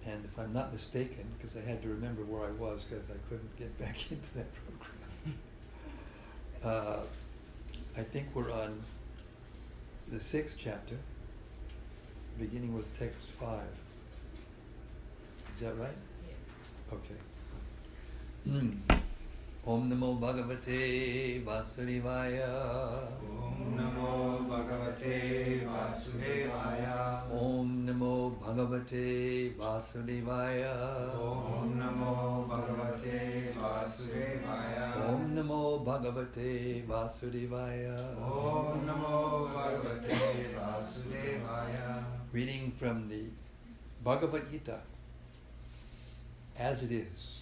And if I'm not mistaken, because I had to remember where I was because I couldn't get back into that program, I think we're on the 6th chapter, beginning with text 5. Is that right? Yeah. Okay. Om Namo Bhagavate Vasudevaya. Om Namo Bhagavate Vasudevaya. Om Namo Bhagavate Vasudevaya. Om Namo Bhagavate Vasudevaya. Om Namo Bhagavate Vasudevaya. Om Namo Bhagavate Vasudevaya. Reading from the Bhagavad-Gita, as it is.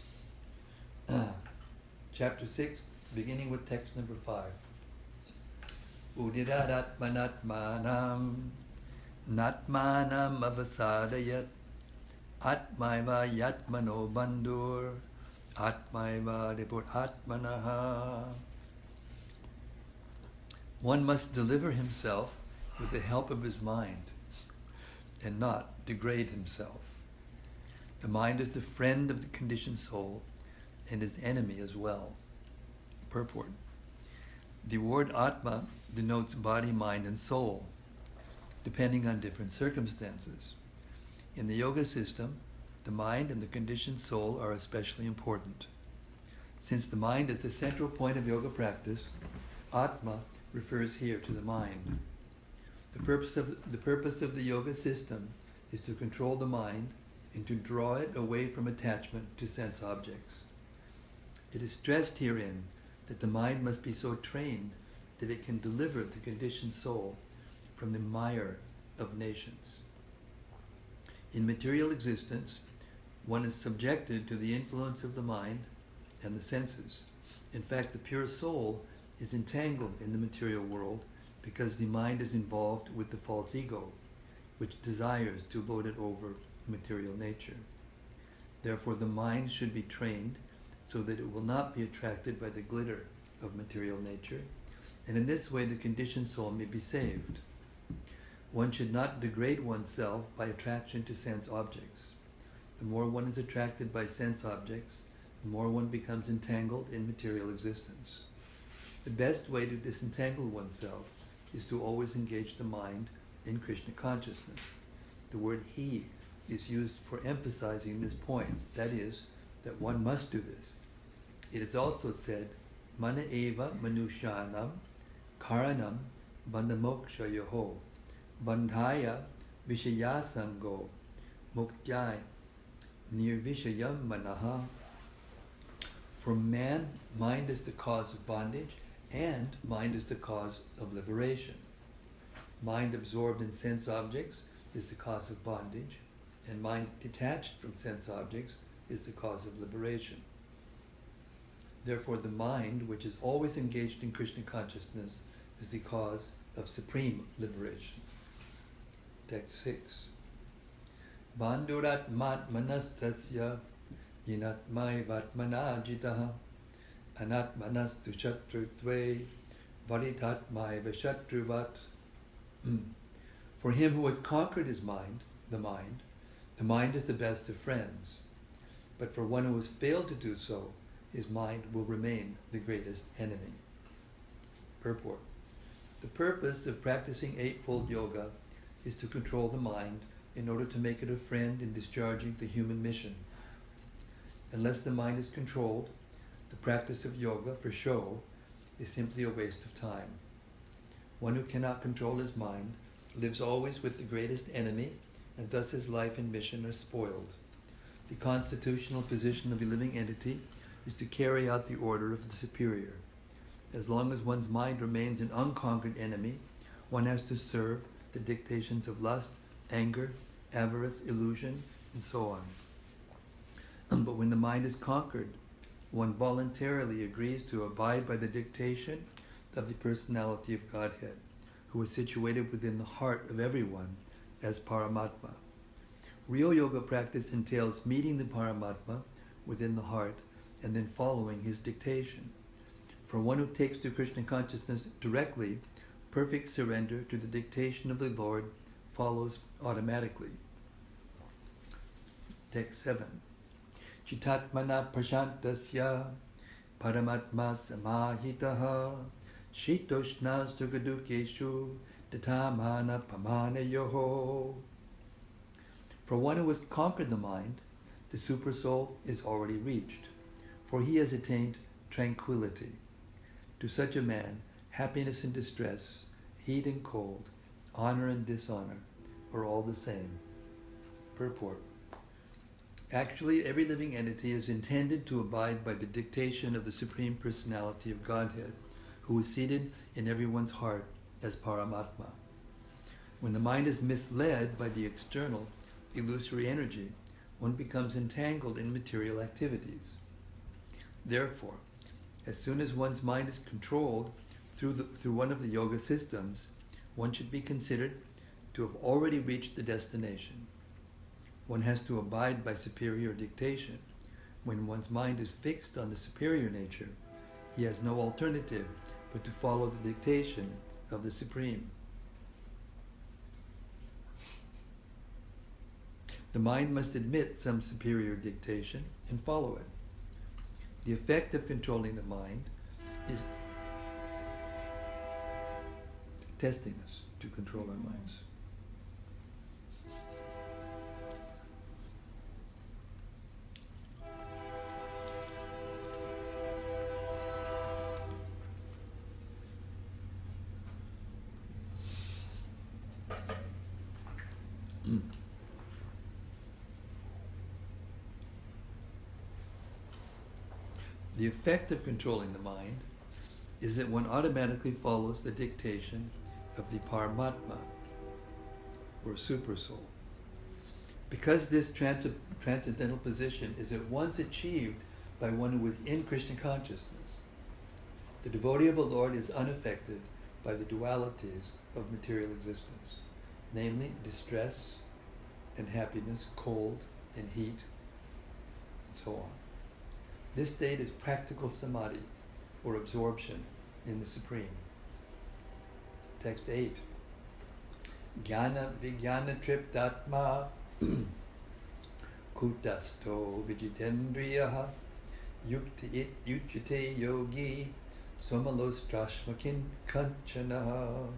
Chapter 6, beginning with text number 5. Udiradatmanatmanam natmanam avasadayat atmaiva yatmano bandur atmaiva debut atmanaha. One must deliver himself with the help of his mind and not degrade himself. The mind is the friend of the conditioned soul and his enemy as well. Purport. The word Atma denotes body, mind, and soul, depending on different circumstances. In the yoga system, the mind and the conditioned soul are especially important. Since the mind is the central point of yoga practice, Atma refers here to the mind. The purpose of the yoga system is to control the mind and to draw it away from attachment to sense objects. It is stressed herein that the mind must be so trained that it can deliver the conditioned soul from the mire of nations. In material existence, one is subjected to the influence of the mind and the senses. In fact, the pure soul is entangled in the material world because the mind is involved with the false ego, which desires to lord it over material nature. Therefore, the mind should be trained so that it will not be attracted by the glitter of material nature, and in this way the conditioned soul may be saved. One should not degrade oneself by attraction to sense objects. The more one is attracted by sense objects, the more one becomes entangled in material existence. The best way to disentangle oneself is to always engage the mind in Krishna consciousness. The word he is used for emphasizing this point, that is, that one must do this. It is also said, Mana eva manushyanam karanam bandhamoksha yoho bandhaya vishayasango muktyai nirvishayam manaha. For man, mind is the cause of bondage and mind is the cause of liberation. Mind absorbed in sense objects is the cause of bondage, and mind detached from sense objects is the cause of liberation. Therefore, the mind, which is always engaged in Krishna consciousness, is the cause of supreme liberation. Text 6. Bandhurat manastasya yinatmai vatmanajitaha anatmanastu shatrutve varitatmai vashatruvat. For him who has conquered his mind, the mind is the best of friends. But for one who has failed to do so, his mind will remain the greatest enemy. Purport. The purpose of practicing Eightfold Yoga is to control the mind in order to make it a friend in discharging the human mission. Unless the mind is controlled, the practice of yoga for show is simply a waste of time. One who cannot control his mind lives always with the greatest enemy, and thus his life and mission are spoiled. The constitutional position of a living entity is to carry out the order of the superior. As long as one's mind remains an unconquered enemy, one has to serve the dictations of lust, anger, avarice, illusion, and so on. But when the mind is conquered, one voluntarily agrees to abide by the dictation of the personality of Godhead, who is situated within the heart of everyone as Paramatma. Real yoga practice entails meeting the Paramatma within the heart and then following his dictation. For one who takes to Krishna consciousness directly, perfect surrender to the dictation of the Lord follows automatically. Text 7. Chitatmana prashantasya paramatma samahitaha shitoshna sugadukeshu tatamana pamana yoho. For one who has conquered the mind, the supersoul is already reached, for he has attained tranquility. To such a man, happiness and distress, heat and cold, honor and dishonor are all the same. Purport. Actually, every living entity is intended to abide by the dictation of the Supreme Personality of Godhead, who is seated in everyone's heart as Paramatma. When the mind is misled by the external, illusory energy, one becomes entangled in material activities. Therefore, as soon as one's mind is controlled through one of the yoga systems, one should be considered to have already reached the destination. One has to abide by superior dictation. When one's mind is fixed on the superior nature, he has no alternative but to follow the dictation of the Supreme. The mind must admit some superior dictation and follow it. The effect of controlling the mind is testing us to control our minds. The effect of controlling the mind is that one automatically follows the dictation of the Paramatma, or Supersoul. Because this transcendental position is at once achieved by one who is in Krishna consciousness, the devotee of the Lord is unaffected by the dualities of material existence, namely distress and happiness, cold and heat, and so on. This state is practical samadhi, or absorption in the Supreme. Text 8. Jnana vijnana triptatma kutasto vijitendriyaha yukti uchite yogi somalostrashmakin kanchanaha.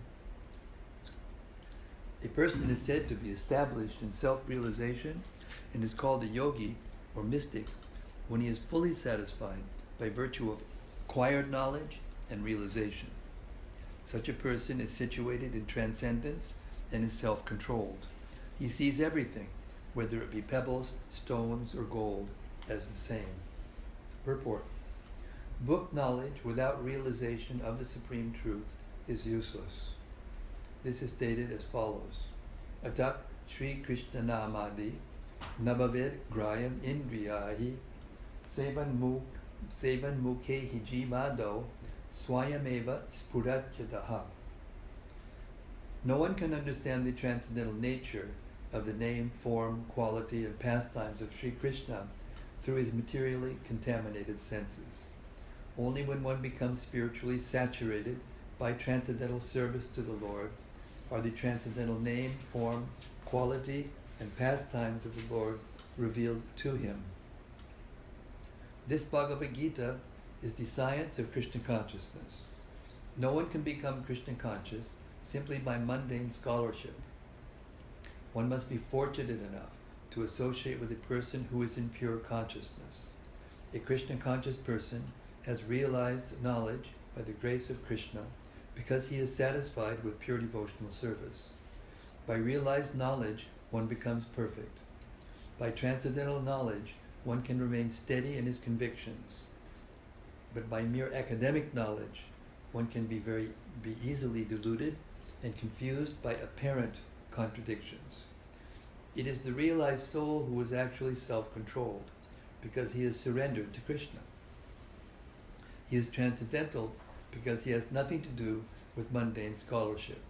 A person is said to be established in self-realization and is called a yogi or mystic when he is fully satisfied by virtue of acquired knowledge and realization. Such a person is situated in transcendence and is self-controlled. He sees everything, whether it be pebbles, stones, or gold, as the same. Purport. Book knowledge without realization of the Supreme Truth is useless. This is stated as follows. Atak Sri Krishna Namadi Nabhavid Grayam Indriyahi Sevan Mukhe Hijimado Swayameva Spuratyadaha. No one can understand the transcendental nature of the name, form, quality, and pastimes of Sri Krishna through his materially contaminated senses. Only when one becomes spiritually saturated by transcendental service to the Lord are the transcendental name, form, quality, and pastimes of the Lord revealed to him. This Bhagavad-Gita is the science of Krishna consciousness. No one can become Krishna conscious simply by mundane scholarship. One must be fortunate enough to associate with a person who is in pure consciousness. A Krishna conscious person has realized knowledge by the grace of Krishna because he is satisfied with pure devotional service. By realized knowledge, one becomes perfect. By transcendental knowledge, one can remain steady in his convictions. But by mere academic knowledge, one can be easily deluded and confused by apparent contradictions. It is the realized soul who is actually self-controlled because he is surrendered to Krishna. He is transcendental because he has nothing to do with mundane scholarship.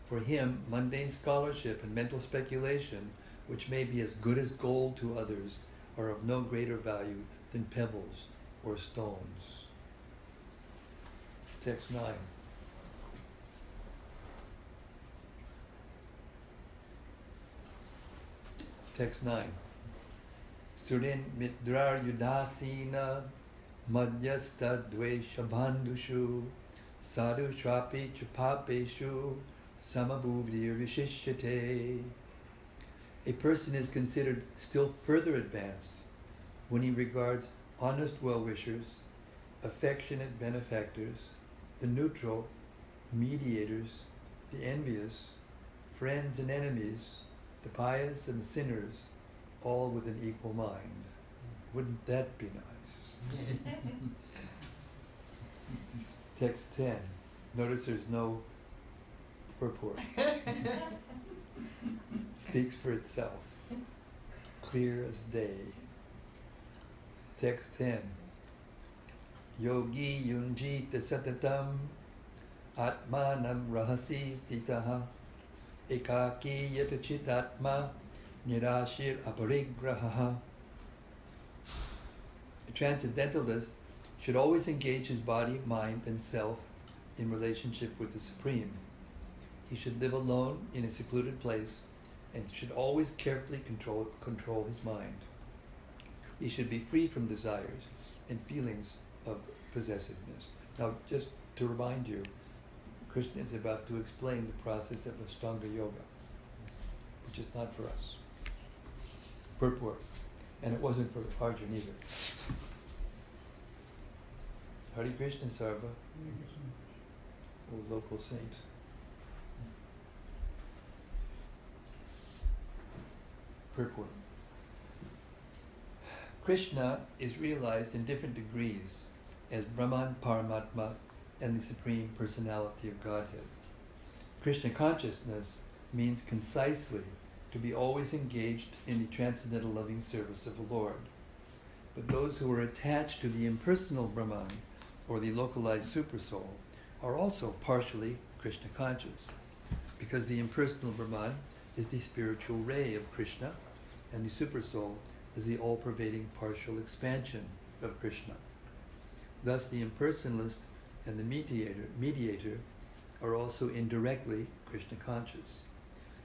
For him, mundane scholarship and mental speculation, which may be as good as gold to others, are of no greater value than pebbles or stones. Text 9. Text 9. Surin Midrar Yudasina Madhyasta Dvesha Bandhushu Sadhu Shrapi Chupapeshu Samabhuvir Vishishyate. A person is considered still further advanced when he regards honest well-wishers, affectionate benefactors, the neutral, mediators, the envious, friends and enemies, the pious and the sinners, all with an equal mind. Wouldn't that be nice? Text 10. Notice there's no purport. Speaks for itself. Clear as day. Text 10. Yogi yunjita satatam atmanam rahasi stitaha ekaki yatachitatma nirashir aparigraha. A transcendentalist should always engage his body, mind, and self in relationship with the Supreme. He should live alone in a secluded place and should always carefully control his mind. He should be free from desires and feelings of possessiveness. Now, just to remind you, Krishna is about to explain the process of Ashtanga Yoga, which is not for us. Purport. And it wasn't for Arjun either. Hare Krishna Sarva, O local saint. Purport. Krishna is realized in different degrees as Brahman, Paramatma, and the Supreme Personality of Godhead. Krishna consciousness means concisely to be always engaged in the transcendental loving service of the Lord. But those who are attached to the impersonal Brahman, or the localized Supersoul, are also partially Krishna conscious, because the impersonal Brahman is the spiritual ray of Krishna, and the Supersoul is the all-pervading partial expansion of Krishna. Thus, the impersonalist and the mediator are also indirectly Krishna conscious.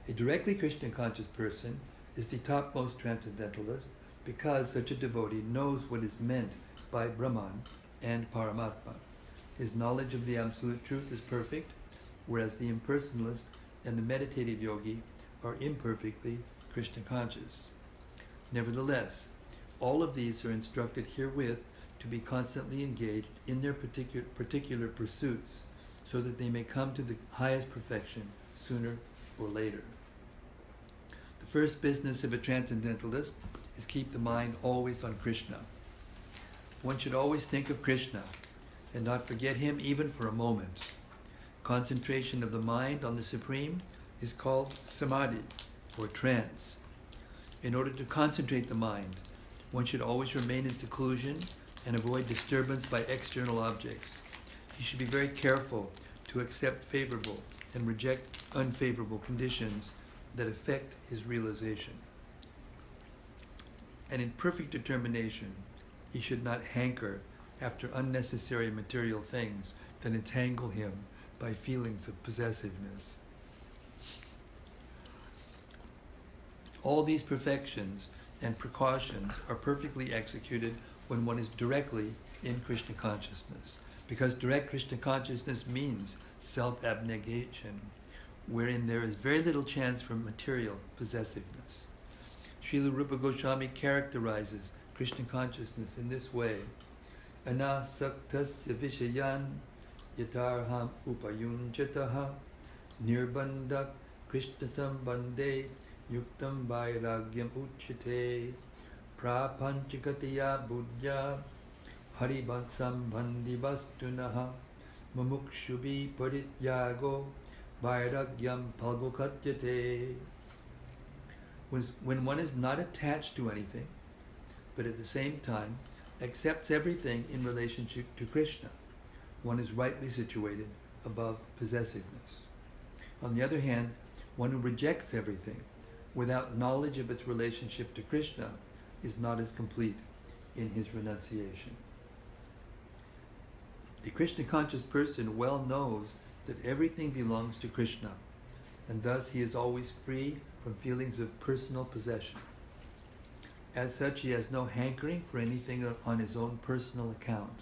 A directly Krishna conscious person is the topmost transcendentalist because such a devotee knows what is meant by Brahman and Paramatma. His knowledge of the Absolute Truth is perfect, whereas the impersonalist and the meditative yogi are imperfectly Krishna conscious. Nevertheless, all of these are instructed herewith to be constantly engaged in their particular pursuits so that they may come to the highest perfection sooner or later. The first business of a transcendentalist is keep the mind always on Krishna. One should always think of Krishna and not forget him even for a moment. Concentration of the mind on the Supreme is called samadhi, or trance. In order to concentrate the mind, one should always remain in seclusion and avoid disturbance by external objects. He should be very careful to accept favorable and reject unfavorable conditions that affect his realization. And in perfect determination, he should not hanker after unnecessary material things that entangle him by feelings of possessiveness. All these perfections and precautions are perfectly executed when one is directly in Krishna consciousness, because direct Krishna consciousness means self-abnegation, wherein there is very little chance for material possessiveness. Srila Rupa Goswami characterizes Krishna consciousness in this way: Anasaktasya vishayan yatarham upayunchataha nirbandha Krishna sambandhe yuktam vairagyam uchyate prapanchikataya buddhya harivansam bhandi vastunaha mumukshubi parityago vairagyam palgokatyate. When one is not attached to anything, but at the same time accepts everything in relationship to Krishna, one is rightly situated above possessiveness. On the other hand, one who rejects everything without knowledge of its relationship to Krishna is not as complete in his renunciation. A Krishna conscious person well knows that everything belongs to Krishna, and thus he is always free from feelings of personal possession. As such, he has no hankering for anything on his own personal account.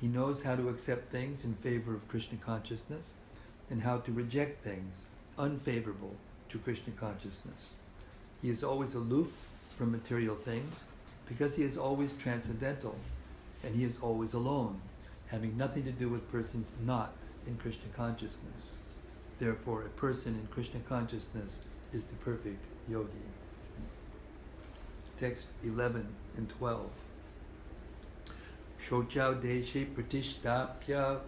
He knows how to accept things in favor of Krishna consciousness and how to reject things unfavorable to Krishna consciousness. He is always aloof from material things because he is always transcendental, and he is always alone, having nothing to do with persons not in Krishna consciousness. Therefore, a person in Krishna consciousness is the perfect yogi. Text 11 and 12. Shochau deshe pratishtapya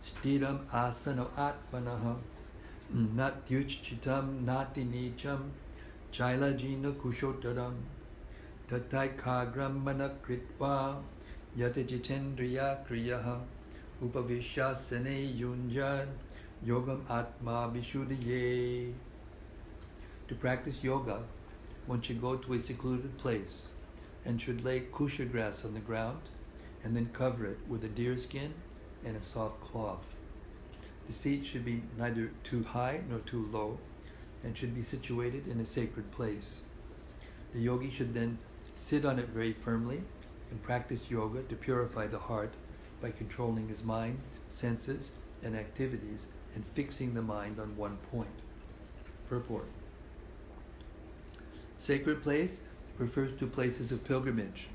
stiram asana atmanaha nat yuchitam nati nicham chailajina kushotaram tatai kagram manakritva yata jitendriya kriyaha upavishyasane yunjan yogam atma vishuddhiye. To practice yoga, one should go to a secluded place and should lay kusha grass on the ground and then cover it with a deer skin and a soft cloth. The seat should be neither too high nor too low and should be situated in a sacred place. The yogi should then sit on it very firmly and practice yoga to purify the heart by controlling his mind, senses, and activities and fixing the mind on one point. Purport. Sacred place refers to places of pilgrimage.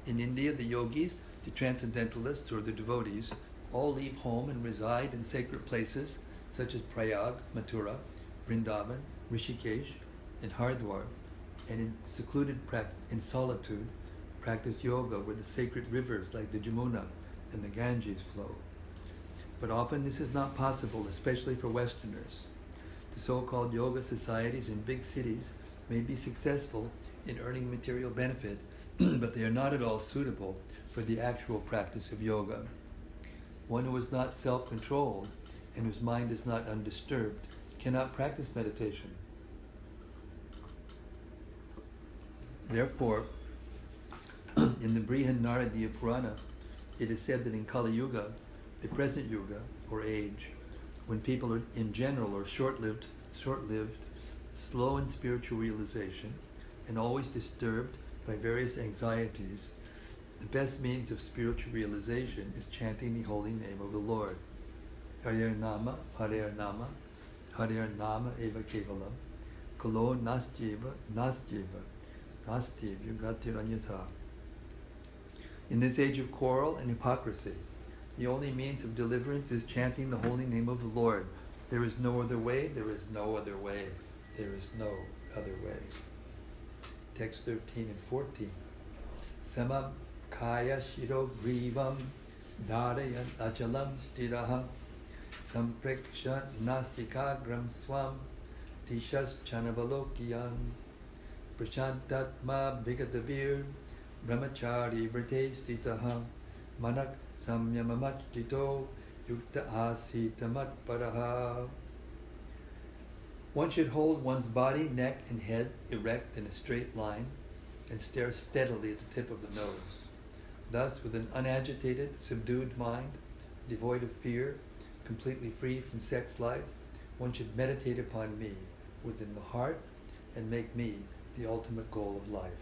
In India, the yogis, the transcendentalists, or the devotees all leave home and reside in sacred places such as Prayag, Mathura, Vrindavan, Rishikesh, and Hardwar, and in solitude practice yoga where the sacred rivers like the Jamuna and the Ganges flow. But often this is not possible, especially for Westerners. The so-called yoga societies in big cities may be successful in earning material benefit, but they are not at all suitable for the actual practice of yoga. One who is not self-controlled and whose mind is not undisturbed cannot practice meditation. Therefore, in the Brihan-Naradiya Purana, it is said that in Kali Yuga, the present yuga, or age, when people are in general are short-lived, slow in spiritual realization, and always disturbed by various anxieties, the best means of spiritual realization is chanting the holy name of the Lord. Harer Nama, Harer Nama, Harer Nama Eva Kevalam, Kalo Nastyeva, Nastyeva, Nastyevya Gatiranyata. In this age of quarrel and hypocrisy, the only means of deliverance is chanting the holy name of the Lord. There is no other way, there is no other way, there is no other way. Text 13 and 14. Samam kaya shiro grivam dharayan achalam stiraha sampreksha nasikagram swam tishas chanavalokiyan prashantatma vigatavir brahmachari vrte stitaha manak samyamamatito yukta asitamat paraha. One should hold one's body, neck, and head erect in a straight line and stare steadily at the tip of the nose. Thus, with an unagitated, subdued mind, devoid of fear, completely free from sex life, one should meditate upon me within the heart and make me the ultimate goal of life.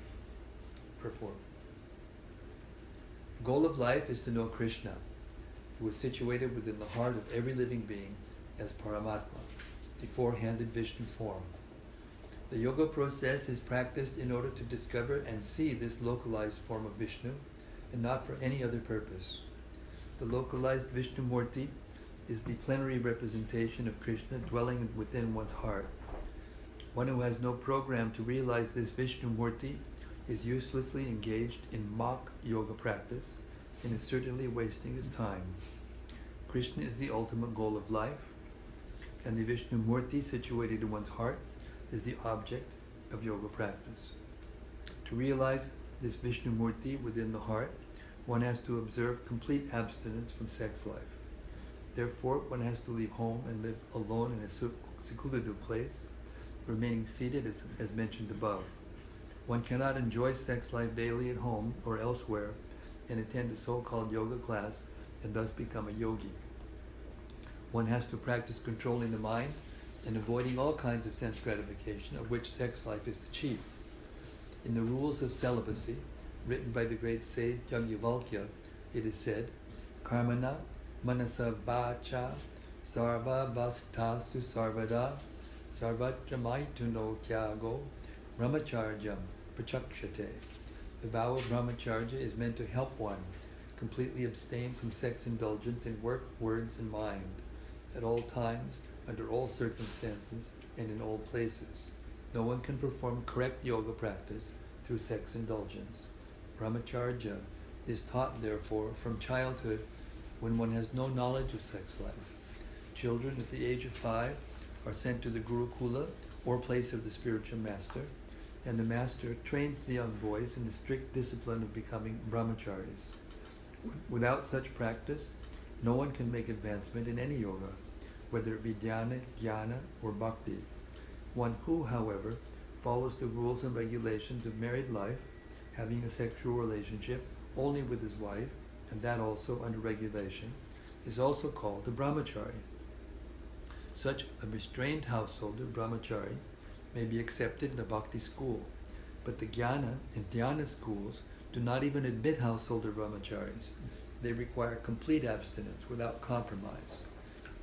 Purport. The goal of life is to know Krishna, who is situated within the heart of every living being as Paramatma, the four-handed Vishnu form. The yoga process is practiced in order to discover and see this localized form of Vishnu and not for any other purpose. The localized Vishnu Murti is the plenary representation of Krishna dwelling within one's heart. One who has no program to realize this Vishnu Murti is uselessly engaged in mock yoga practice and is certainly wasting his time. Krishna is the ultimate goal of life, and the Vishnu Murti situated in one's heart is the object of yoga practice. To realize this Vishnu Murti within the heart, one has to observe complete abstinence from sex life. Therefore, one has to leave home and live alone in a secluded place, remaining seated as mentioned above. One cannot enjoy sex life daily at home or elsewhere and attend a so-called yoga class and thus become a yogi. One has to practice controlling the mind and avoiding all kinds of sense gratification, of which sex life is the chief. In the Rules of Celibacy, written by the great sage Yajnavalkya, it is said, Karmana manasa vacha sarva vastasu sarvada sarvatra maituno kyago brahmacharyam prachakshate. The vow of brahmacharya is meant to help one completely abstain from sex indulgence in work, words, and mind, at all times, under all circumstances, and in all places. No one can perform correct yoga practice through sex indulgence. Brahmacharya is taught, therefore, from childhood when one has no knowledge of sex life. Children at the age of 5 are sent to the Gurukula, or place of the spiritual master, and the master trains the young boys in the strict discipline of becoming brahmacharis. Without such practice, no one can make advancement in any yoga, whether it be dhyana, jnana, or bhakti. One who, however, follows the rules and regulations of married life, having a sexual relationship only with his wife, and that also under regulation, is also called a brahmachari. Such a restrained householder, brahmachari, may be accepted in a bhakti school, but the jnana and dhyana schools do not even admit householder brahmacharis. They require complete abstinence without compromise.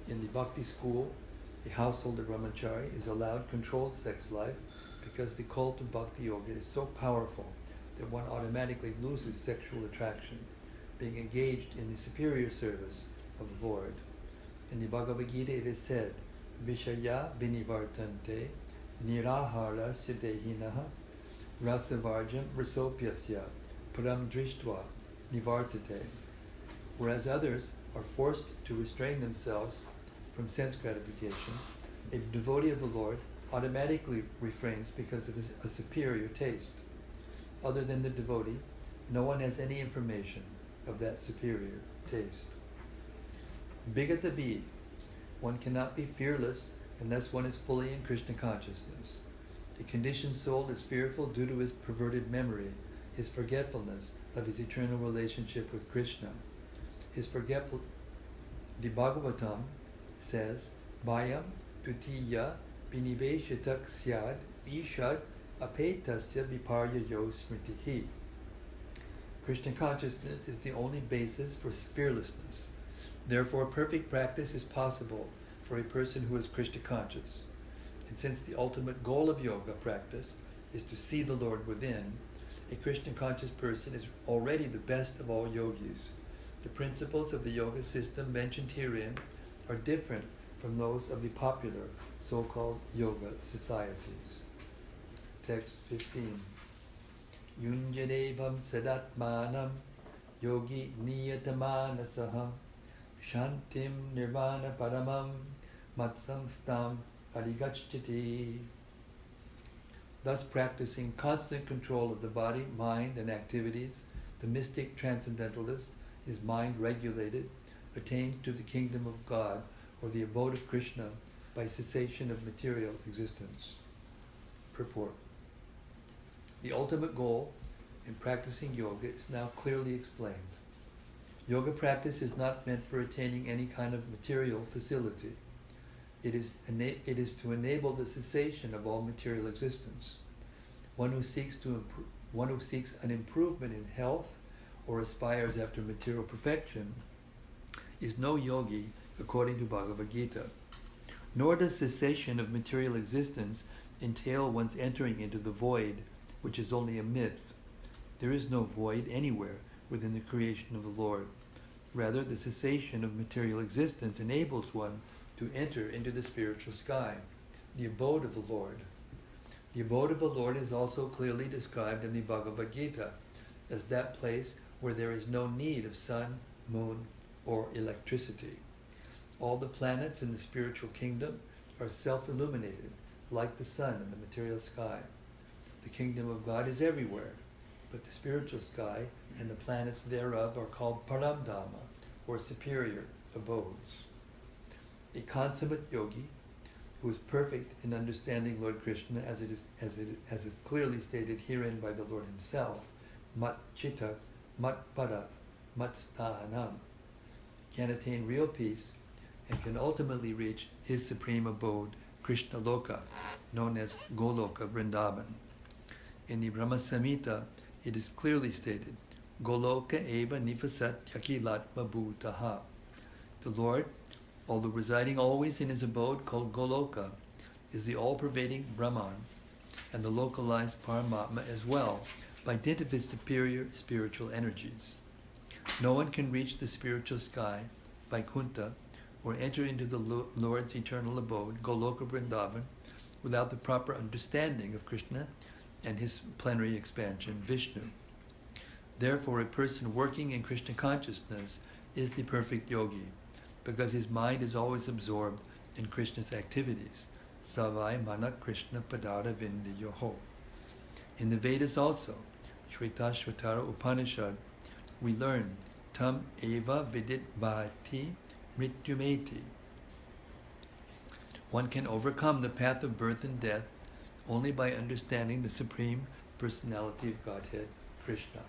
In the bhakti school, a householder brahmachari is allowed controlled sex life because the cult of bhakti yoga is so powerful that one automatically loses sexual attraction, being engaged in the superior service of the Lord. In the Bhagavad-Gita it is said, Vishaya vinivartante nirahara siddehinaha rasavarjam rasopyasya param drishtva nivartate. Whereas others are forced to restrain themselves from sense gratification, a devotee of the Lord automatically refrains because of a superior taste. Other than the devotee, no one has any information of that superior taste. Bigatabi, one cannot be fearless unless one is fully in Krishna consciousness. The conditioned soul is fearful due to his perverted memory, his forgetfulness of his eternal relationship with Krishna. The Bhagavatam says, Bhayam tutiya biniveshatak syad ishad apetasya viparya yo smritihi. Krishna consciousness is the only basis for fearlessness. Therefore, perfect practice is possible for a person who is Krishna conscious. And since the ultimate goal of yoga practice is to see the Lord within, a Krishna conscious person is already the best of all yogis. The principles of the yoga system mentioned herein are different from those of the popular so-called yoga societies. Text 15. Yunjadevam sadatmanam yogi niyatamanasaham shantim nirvana paramam matsangstam arigachchati. Thus practicing constant control of the body, mind, and activities, the mystic transcendentalist is mind regulated, attained to the kingdom of God or the abode of Krishna by cessation of material existence. Purport. The ultimate goal in practicing yoga is now clearly explained. Yoga practice is not meant for attaining any kind of material facility. It is to enable the cessation of all material existence. One who seeks an improvement in health or aspires after material perfection is no yogi according to Bhagavad-Gita. Nor does cessation of material existence entail one's entering into the void, which is only a myth. There is no void anywhere within the creation of the Lord. Rather, the cessation of material existence enables one to enter into the spiritual sky, the abode of the Lord. The abode of the Lord is also clearly described in the Bhagavad-Gita as that place where there is no need of sun, moon, or electricity. All the planets in the spiritual kingdom are self-illuminated, like the sun in the material sky. The kingdom of God is everywhere, but the spiritual sky and the planets thereof are called Paramdhama, or superior abodes. A consummate yogi, who is perfect in understanding Lord Krishna as is clearly stated herein by the Lord himself, mat chitta, mat pada, mat sthanam, can attain real peace and can ultimately reach his supreme abode, Krishna Loka, known as Goloka Vrindavan. In the Brahma Samhita, it is clearly stated, Goloka eva nifasat yakilatma bhutaha. The Lord, although residing always in his abode called Goloka, is the all-pervading Brahman and the localized Paramatma as well, by dint of his superior spiritual energies. No one can reach the spiritual sky, Vaikuntha, or enter into the Lord's eternal abode, Goloka Vrindavan, without the proper understanding of Krishna and his plenary expansion, Vishnu. Therefore, a person working in Krishna consciousness is the perfect yogi, because his mind is always absorbed in Krishna's activities. Savai Mana Krishna Padara Vindiyoho. In the Vedas also, Shvetashvatara Upanishad, we learn Tam Eva Vidit Bhati Mrityumeti. One can overcome the path of birth and death only by understanding the Supreme Personality of Godhead, Krishna.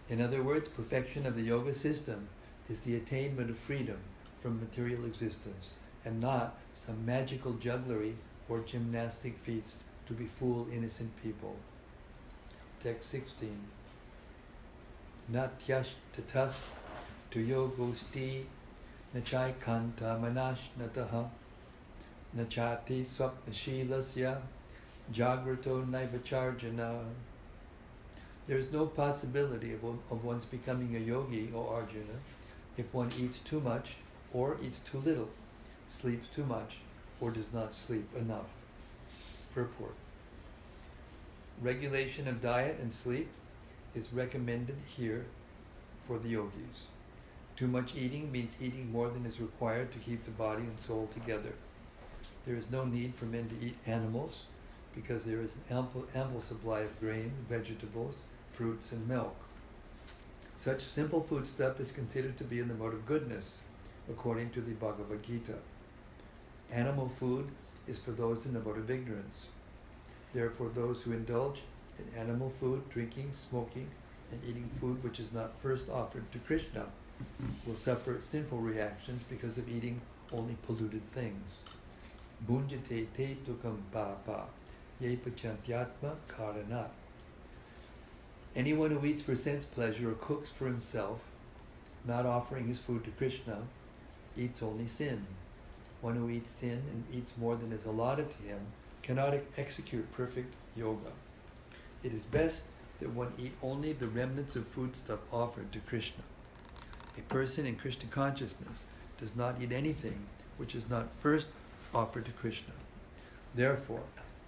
In other words, perfection of the yoga system is the attainment of freedom from material existence, and not some magical jugglery or gymnastic feats to befool innocent people. Text 16. Natyash tatas tu yogosti nachai kanta manashnataha nachati swapnashilasya jagrato naivacharjana. There is no possibility of one's becoming a yogi, O Arjuna, if one eats too much or eats too little, sleeps too much or does not sleep enough. Purport. Regulation of diet and sleep is recommended here for the yogis. Too much eating means eating more than is required to keep the body and soul together. There is no need for men to eat animals, because there is an ample supply of grain, vegetables, fruits, and milk. Such simple foodstuff is considered to be in the mode of goodness, according to the Bhagavad-Gita. Animal food is for those in the mode of ignorance. Therefore, those who indulge in animal food, drinking, smoking, and eating food which is not first offered to Krishna will suffer sinful reactions because of eating only polluted things. Bhunjate te tukam papa, ye pachantyatma karanat. Anyone who eats for sense pleasure or cooks for himself, not offering his food to Krishna, eats only sin. One who eats sin and eats more than is allotted to him cannot execute perfect yoga. It is best that one eat only the remnants of foodstuff offered to Krishna. A person in Krishna consciousness does not eat anything which is not first offered to Krishna. Therefore,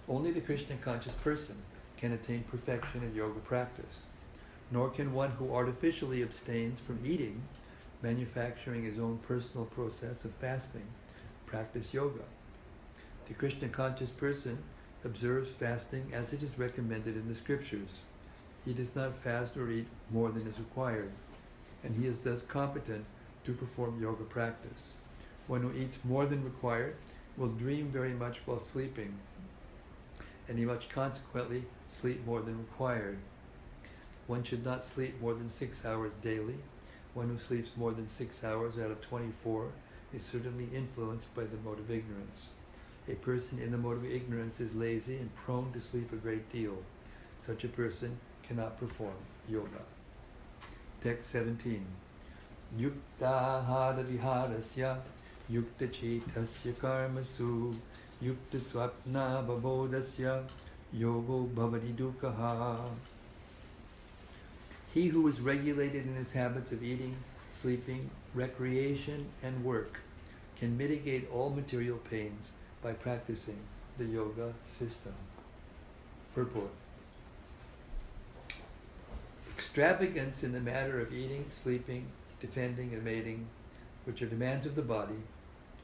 only the Krishna conscious person can attain perfection in yoga practice. Nor can one who artificially abstains from eating, manufacturing his own personal process of fasting, practice yoga. The Krishna conscious person observes fasting as it is recommended in the scriptures. He does not fast or eat more than is required, and he is thus competent to perform yoga practice. One who eats more than required will dream very much while sleeping, and he must consequently sleep more than required. One should not sleep more than 6 hours daily. One who sleeps more than 6 hours out of 24 is certainly influenced by the mode of ignorance. A person in the mode of ignorance is lazy and prone to sleep a great deal. Such a person cannot perform yoga. Text 17. Yukta hara viharasya yukta chetasya karmasu yukta swapna babodasya yogo bhavati dukkha. He who is regulated in his habits of eating, sleeping, recreation, and work can mitigate all material pains by practicing the yoga system. Purport. Extravagance in the matter of eating, sleeping, defending, and mating, which are demands of the body,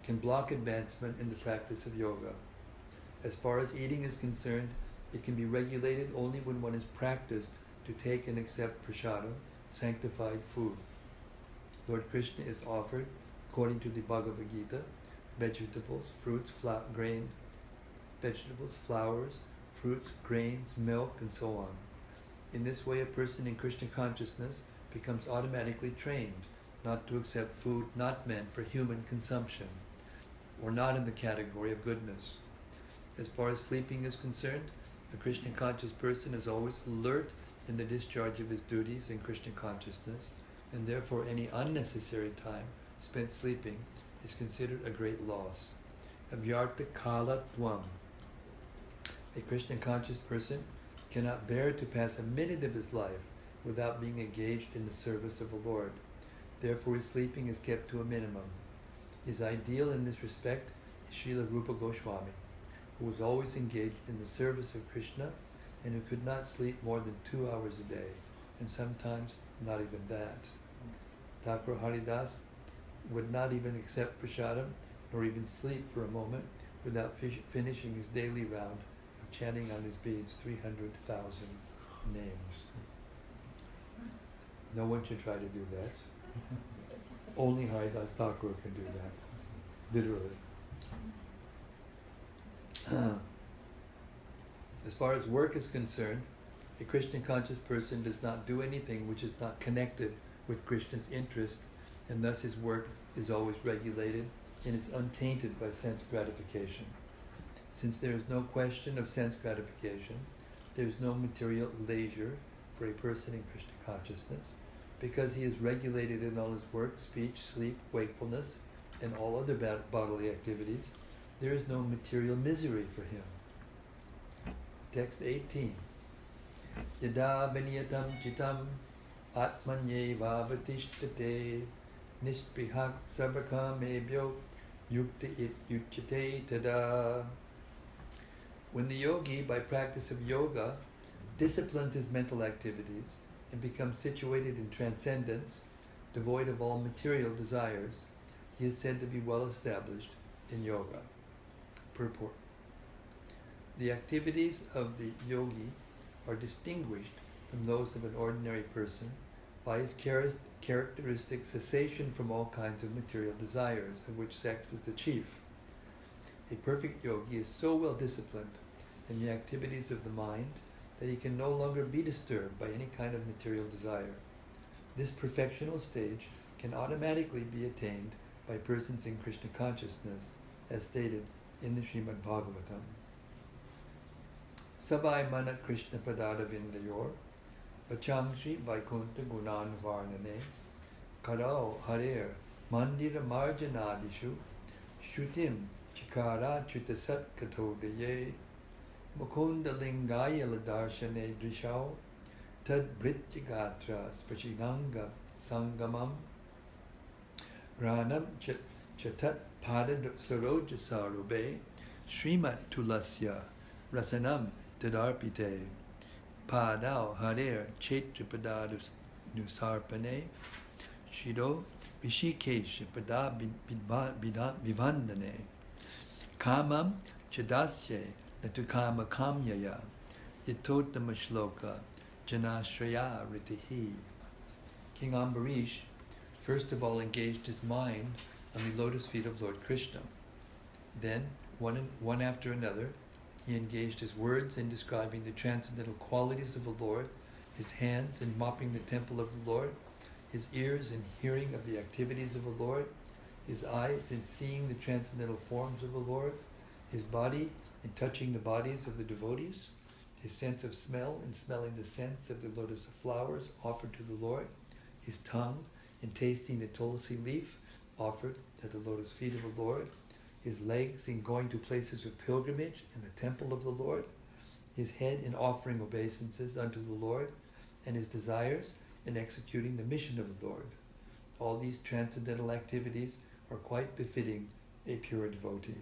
can block advancement in the practice of yoga. As far as eating is concerned, it can be regulated only when one is practiced to take and accept prasadam, sanctified food. Lord Krishna is offered, according to the Bhagavad-Gita, vegetables, fruits, vegetables, flowers, fruits, grains, milk, and so on. In this way, a person in Krishna consciousness becomes automatically trained not to accept food not meant for human consumption, or not in the category of goodness. As far as sleeping is concerned, A Krishna conscious person is always alert in the discharge of his duties in Krishna consciousness, and therefore any unnecessary time spent sleeping is considered a great loss. Avyarta kala dvam. A Krishna conscious person cannot bear to pass a minute of his life without being engaged in the service of the Lord. Therefore his sleeping is kept to a minimum. His ideal in this respect is Srila Rupa Goswami, who was always engaged in the service of Krishna and who could not sleep more than 2 hours a day, and sometimes not even that. Thakur Haridas would not even accept prasadam nor even sleep for a moment without finishing his daily round of chanting on his beads 300,000 names. No one should try to do that. Only Haridas Thakur can do that, literally. As far as work is concerned, a Krishna conscious person does not do anything which is not connected with Krishna's interest, and thus his work is always regulated and is untainted by sense gratification. Since there is no question of sense gratification, there is no material leisure for a person in Krishna consciousness, because he is regulated in all his work, speech, sleep, wakefulness, and all other bodily activities. There is no material misery for him. Text 18. Yada viniyatam chitam atmanye vavatishtate nisprihak sarvakam yukta it yuchate tada. When the yogi, by practice of yoga, disciplines his mental activities and becomes situated in transcendence, devoid of all material desires, he is said to be well established in yoga. Purport. The activities of the yogi are distinguished from those of an ordinary person by his characteristic cessation from all kinds of material desires, of which sex is the chief. A perfect yogi is so well disciplined in the activities of the mind that he can no longer be disturbed by any kind of material desire. This perfectional stage can automatically be attained by persons in Krishna consciousness, as stated in the Srimad Bhagavatam. Sabai manat Krishna padada vindayor, vachangshi vaikunta gunan varnane, karao harer mandira marjanadishu, shutim chikara chutasat katodaye, mukunda lingaya ladarshane drishao, tad brittigatra spachinanga sangamam, granam chatat pada saroja sarube, Srimat tulasya rasanam tadarpite, padao harer chetripadadus nusarpane, shido vishikesh pada vivandane, kamam chadasye natukama kamyaya, yatotama shloka janashraya ritihi. King Ambarish first of all engaged his mind on the lotus feet of Lord Krishna. Then, one after another, he engaged his words in describing the transcendental qualities of the Lord, his hands in mopping the temple of the Lord, his ears in hearing of the activities of the Lord, his eyes in seeing the transcendental forms of the Lord, his body in touching the bodies of the devotees, his sense of smell in smelling the scents of the lotus flowers offered to the Lord, his tongue in tasting the tulsi leaf offered at the lotus feet of the Lord, his legs in going to places of pilgrimage in the temple of the Lord, his head in offering obeisances unto the Lord, and his desires in executing the mission of the Lord. All these transcendental activities are quite befitting a pure devotee.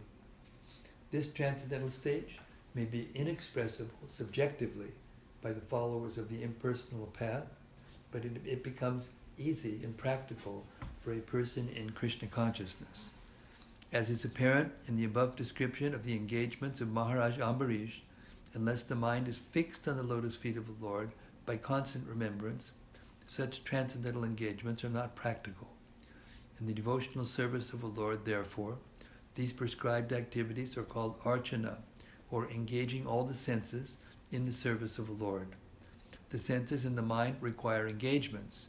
This transcendental stage may be inexpressible subjectively by the followers of the impersonal path, but it becomes easy and practical for a person in Krishna consciousness. As is apparent in the above description of the engagements of Maharaj Ambarish, unless the mind is fixed on the lotus feet of the Lord by constant remembrance, such transcendental engagements are not practical. In the devotional service of the Lord, therefore, these prescribed activities are called archana, or engaging all the senses in the service of the Lord. The senses and the mind require engagements.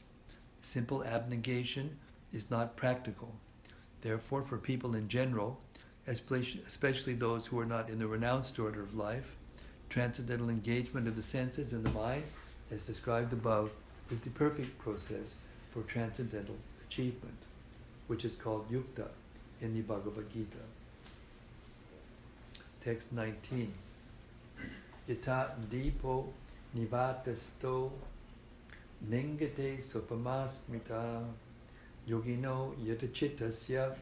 Simple abnegation is not practical. Therefore, for people in general, especially those who are not in the renounced order of life, transcendental engagement of the senses and the mind, as described above, is the perfect process for transcendental achievement, which is called yukta in the Bhagavad-Gita. Text 19. Yata dipo nivatasto nengate sopamasmita yogino yatachitasya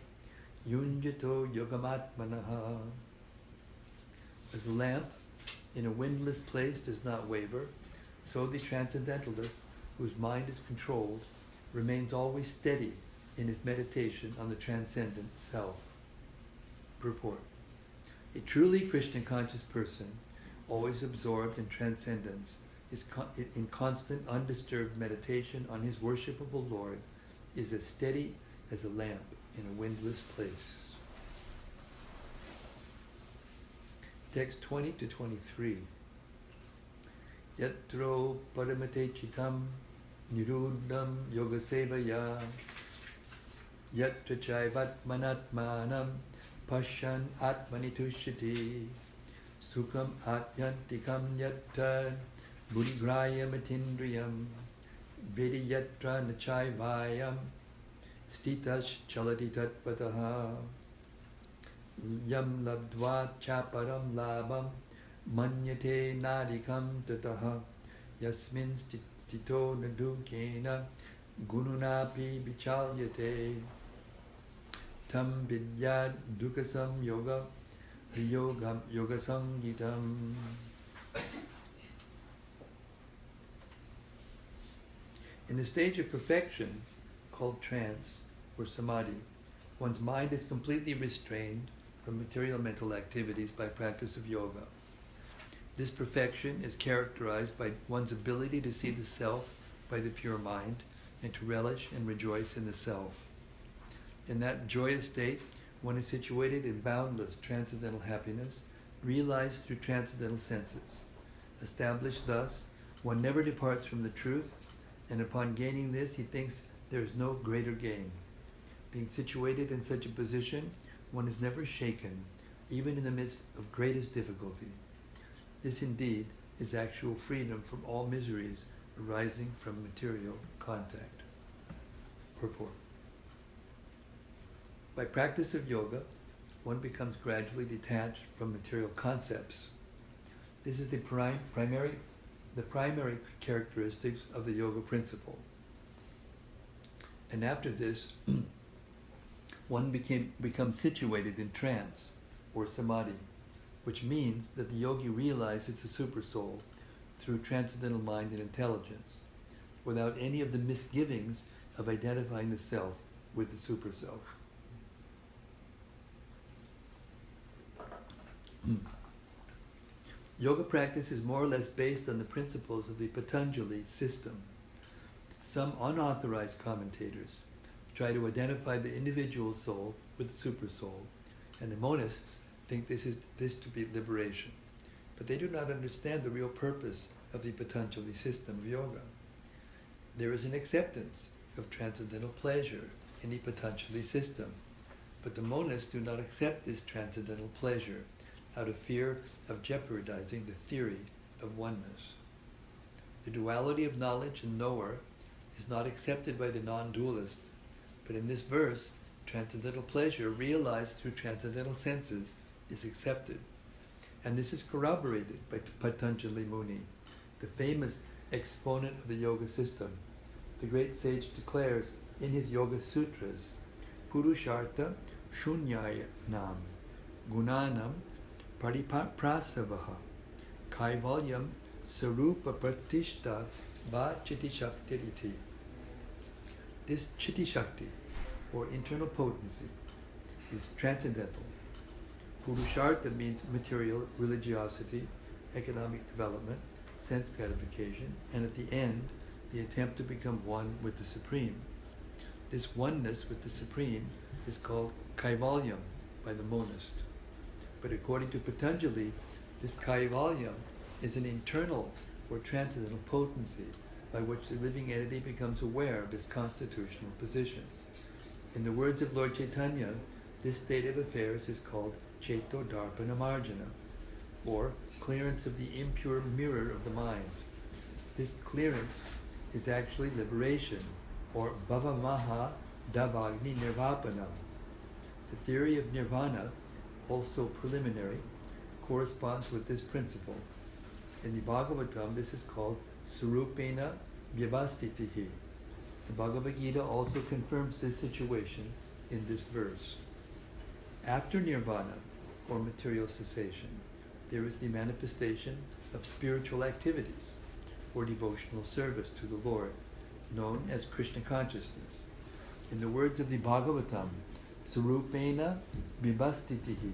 yunjito yogamatmanaha. As a lamp in a windless place does not waver, so the transcendentalist, whose mind is controlled, remains always steady in his meditation on the transcendent self. Purport. A truly Krishna-conscious person, always absorbed in transcendence, is in constant, undisturbed meditation on his worshipable Lord, is as steady as a lamp in a windless place. Text 20 to 23. Yatro paramate chitam niruddham yogasevaya yatra chaivat manatmanam pashan atmanitushyati sukham atyantikam yatta buddhigraya matindriyam vediyatra nachaivayam stitash chalati tatpataha yam labdva chaparam labam manyate nadikam tataha yasmin stito nadukena gununapi vichalyate tam vidyad dukasam yoga yogam yogasangitam. In the stage of perfection, called trance or samadhi, one's mind is completely restrained from material mental activities by practice of yoga. This perfection is characterized by one's ability to see the self by the pure mind and to relish and rejoice in the self. In that joyous state, one is situated in boundless transcendental happiness, realized through transcendental senses. Established thus, one never departs from the truth, and upon gaining this, he thinks there is no greater gain. Being situated in such a position, one is never shaken, even in the midst of greatest difficulty. This indeed is actual freedom from all miseries arising from material contact. Purport. By practice of yoga, one becomes gradually detached from material concepts. This is the primary characteristics of the yoga principle. And after this, one becomes situated in trance or samadhi, which means that the yogi realizes the supersoul through transcendental mind and intelligence, without any of the misgivings of identifying the self with the superself. Yoga practice is more or less based on the principles of the Patanjali system. Some unauthorized commentators try to identify the individual soul with the supersoul, and the monists think this to be liberation. But they do not understand the real purpose of the Patanjali system of yoga. There is an acceptance of transcendental pleasure in the Patanjali system, but the monists do not accept this transcendental pleasure out of fear of jeopardizing the theory of oneness. The duality of knowledge and knower is not accepted by the non-dualist, but in this verse, transcendental pleasure realized through transcendental senses is accepted. And this is corroborated by Patanjali Muni, the famous exponent of the yoga system. The great sage declares in his Yoga Sutras, Purushartha Shunyaya Nam Gunanam Pariprasavaha Kaivalyam Sarupa Pratishta Va Chitti Shaktiriti. This Chitti Shakti, or internal potency, is transcendental. Purushartha means material religiosity, economic development, sense gratification, and at the end, the attempt to become one with the Supreme. This oneness with the Supreme is called Kaivalyam by the monist. But according to Patanjali, this Kaivalyam is an internal or transcendental potency by which the living entity becomes aware of its constitutional position. In the words of Lord Chaitanya, this state of affairs is called Chaito Darpana Marjana. or clearance of the impure mirror of the mind. This clearance is actually liberation, or bhavamaha davagni nirvapanam. The theory of nirvana, also preliminary, corresponds with this principle. In the Bhagavatam, this is called surupena vyavastitihi. The Bhagavad-Gita also confirms this situation in this verse. After nirvana, or material cessation, there is the manifestation of spiritual activities, or devotional service to the Lord, known as Krishna consciousness. In the words of the Bhagavatam, surupena vibhastitihi.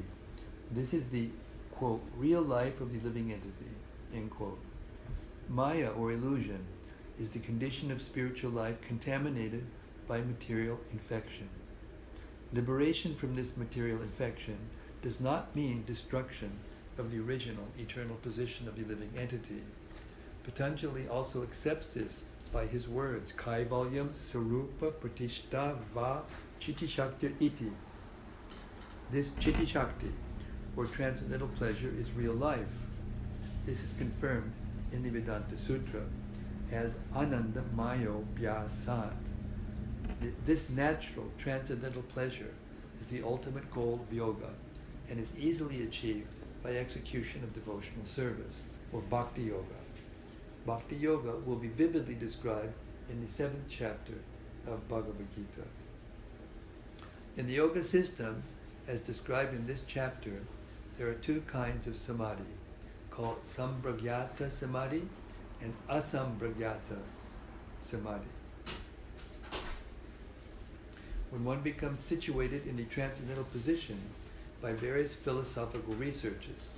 This is the, quote, real life of the living entity, end quote. Maya, or illusion, is the condition of spiritual life contaminated by material infection. Liberation from this material infection does not mean destruction of the original eternal position of the living entity. Patanjali also accepts this by his words, Kaivalyam Sarupa Pratishta Va Chitti Shakti Iti. This Chitti Shakti, or transcendental pleasure, is real life. This is confirmed in the Vedanta Sutra as Ananda Mayo Vyasat. This natural transcendental pleasure is the ultimate goal of yoga and is easily achieved by execution of devotional service, or Bhakti Yoga. Bhakti Yoga will be vividly described in the 7th chapter of Bhagavad-Gita. In the yoga system, as described in this chapter, there are two kinds of samadhi, called sambragyata samadhi and asambragyata samadhi. When one becomes situated in the transcendental position by various philosophical researches,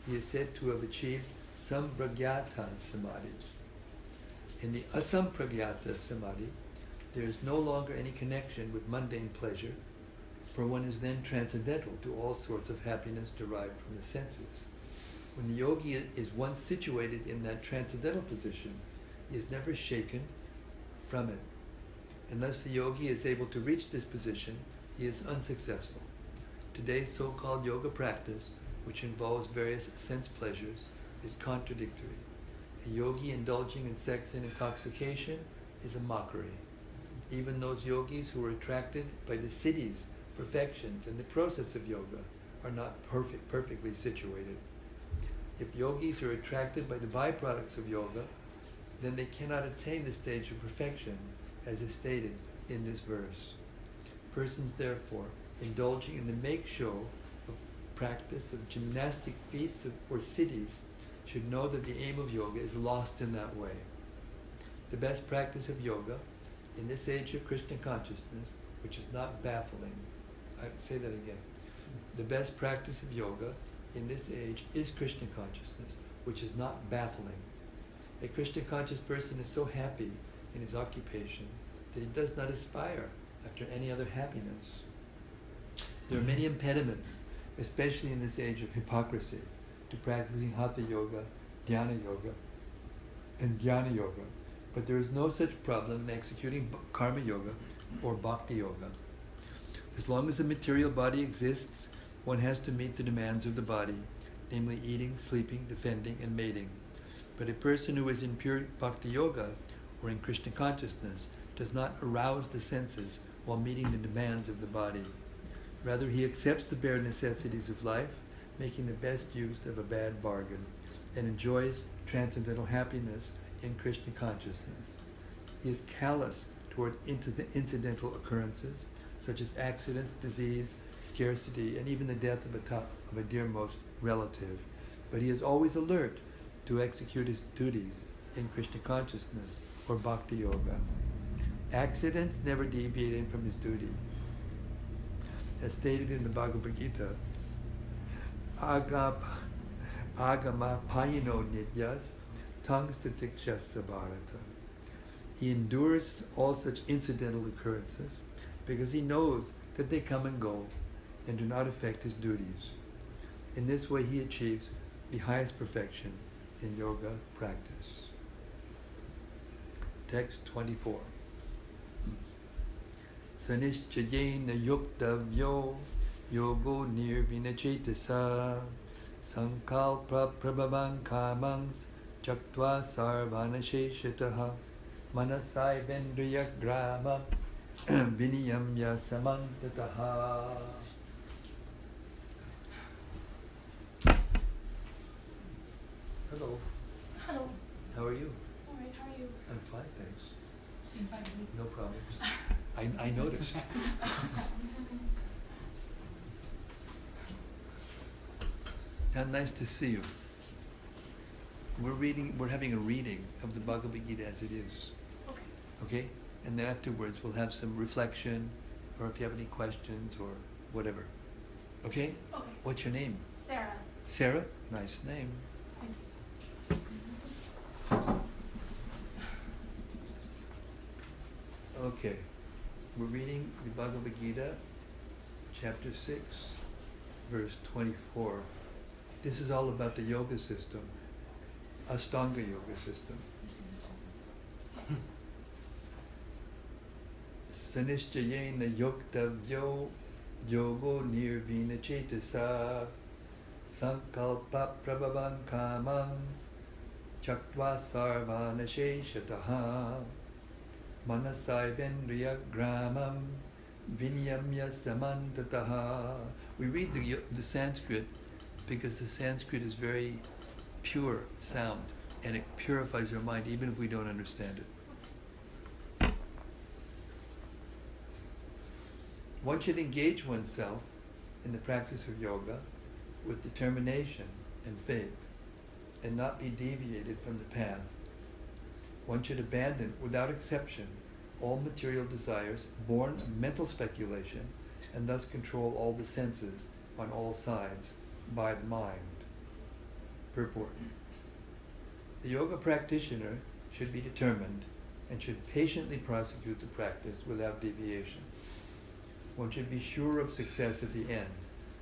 he is said to have achieved sambragyata samadhi. In the asampragyata samadhi, there is no longer any connection with mundane pleasure, for one is then transcendental to all sorts of happiness derived from the senses. When the yogi is once situated in that transcendental position, he is never shaken from it. Unless the yogi is able to reach this position, he is unsuccessful. Today's so-called yoga practice, which involves various sense pleasures, is contradictory. A yogi indulging in sex and intoxication is a mockery. Even those yogis who are attracted by the siddhis, perfections, and the process of yoga are not perfectly situated. If yogis are attracted by the byproducts of yoga, then they cannot attain the stage of perfection, as is stated in this verse. Persons, therefore, indulging in the make-show of practice of gymnastic feats or siddhis should know that the aim of yoga is lost in that way. The best practice of yoga in this age of Krishna consciousness, which is not baffling, I say that again. The best practice of yoga in this age is Krishna consciousness, which is not baffling. A Krishna conscious person is so happy in his occupation that he does not aspire after any other happiness. There are many impediments, especially in this age of hypocrisy, to practicing Hatha Yoga, Dhyana-yoga, and Jnana-yoga, but there is no such problem in executing Karma Yoga or Bhakti Yoga. As long as the material body exists, one has to meet the demands of the body, namely eating, sleeping, defending, and mating. But a person who is in pure Bhakti Yoga or in Krishna consciousness does not arouse the senses while meeting the demands of the body. Rather, he accepts the bare necessities of life, making the best use of a bad bargain, and enjoys transcendental happiness in Krishna consciousness. He is callous toward incidental occurrences, such as accidents, disease, scarcity, and even the death of a dearmost relative. But he is always alert to execute his duties in Krishna consciousness or Bhakti Yoga. Accidents never deviate him from his duty. As stated in the Bhagavad-Gita, agama payino nityas tangstatikshasya bharata. He endures all such incidental occurrences because he knows that they come and go and do not affect his duties. In this way he achieves the highest perfection in yoga practice. Text 24. Sanishchayena yuktavyo yogo nirvinachetasa Sankalpa prabhavan kamangs chaktva sarvana sheshitaha manasai vendriya grama viniyamya samantataha. Hello. Hello. How are you? All right, how are you? I'm fine, thanks. Seem fine to me. No problems. I noticed. How nice to see you. We're having a reading of the Bhagavad-Gita as it is. Okay. Okay? And then afterwards we'll have some reflection, or if you have any questions or whatever. Okay? Okay. What's your name? Sarah. Sarah? Nice name. Thank Okay. We're reading the Bhagavad-Gita, chapter 6, verse 24. This is all about the yoga system, Ashtanga yoga system. Sanishchayena yoktavyo yogo nirvina chetasa sankalpa prabhavan kamans chaktva sarvana sheshataha manasai vendriya gramam viniyamya samantataha. We read the Sanskrit because the Sanskrit is very pure sound and it purifies our mind even if we don't understand it. One should engage oneself in the practice of yoga with determination and faith and not be deviated from the path. One should abandon, without exception, all material desires born of mental speculation and thus control all the senses on all sides by the mind. Purport. The yoga practitioner should be determined and should patiently prosecute the practice without deviation. One should be sure of success at the end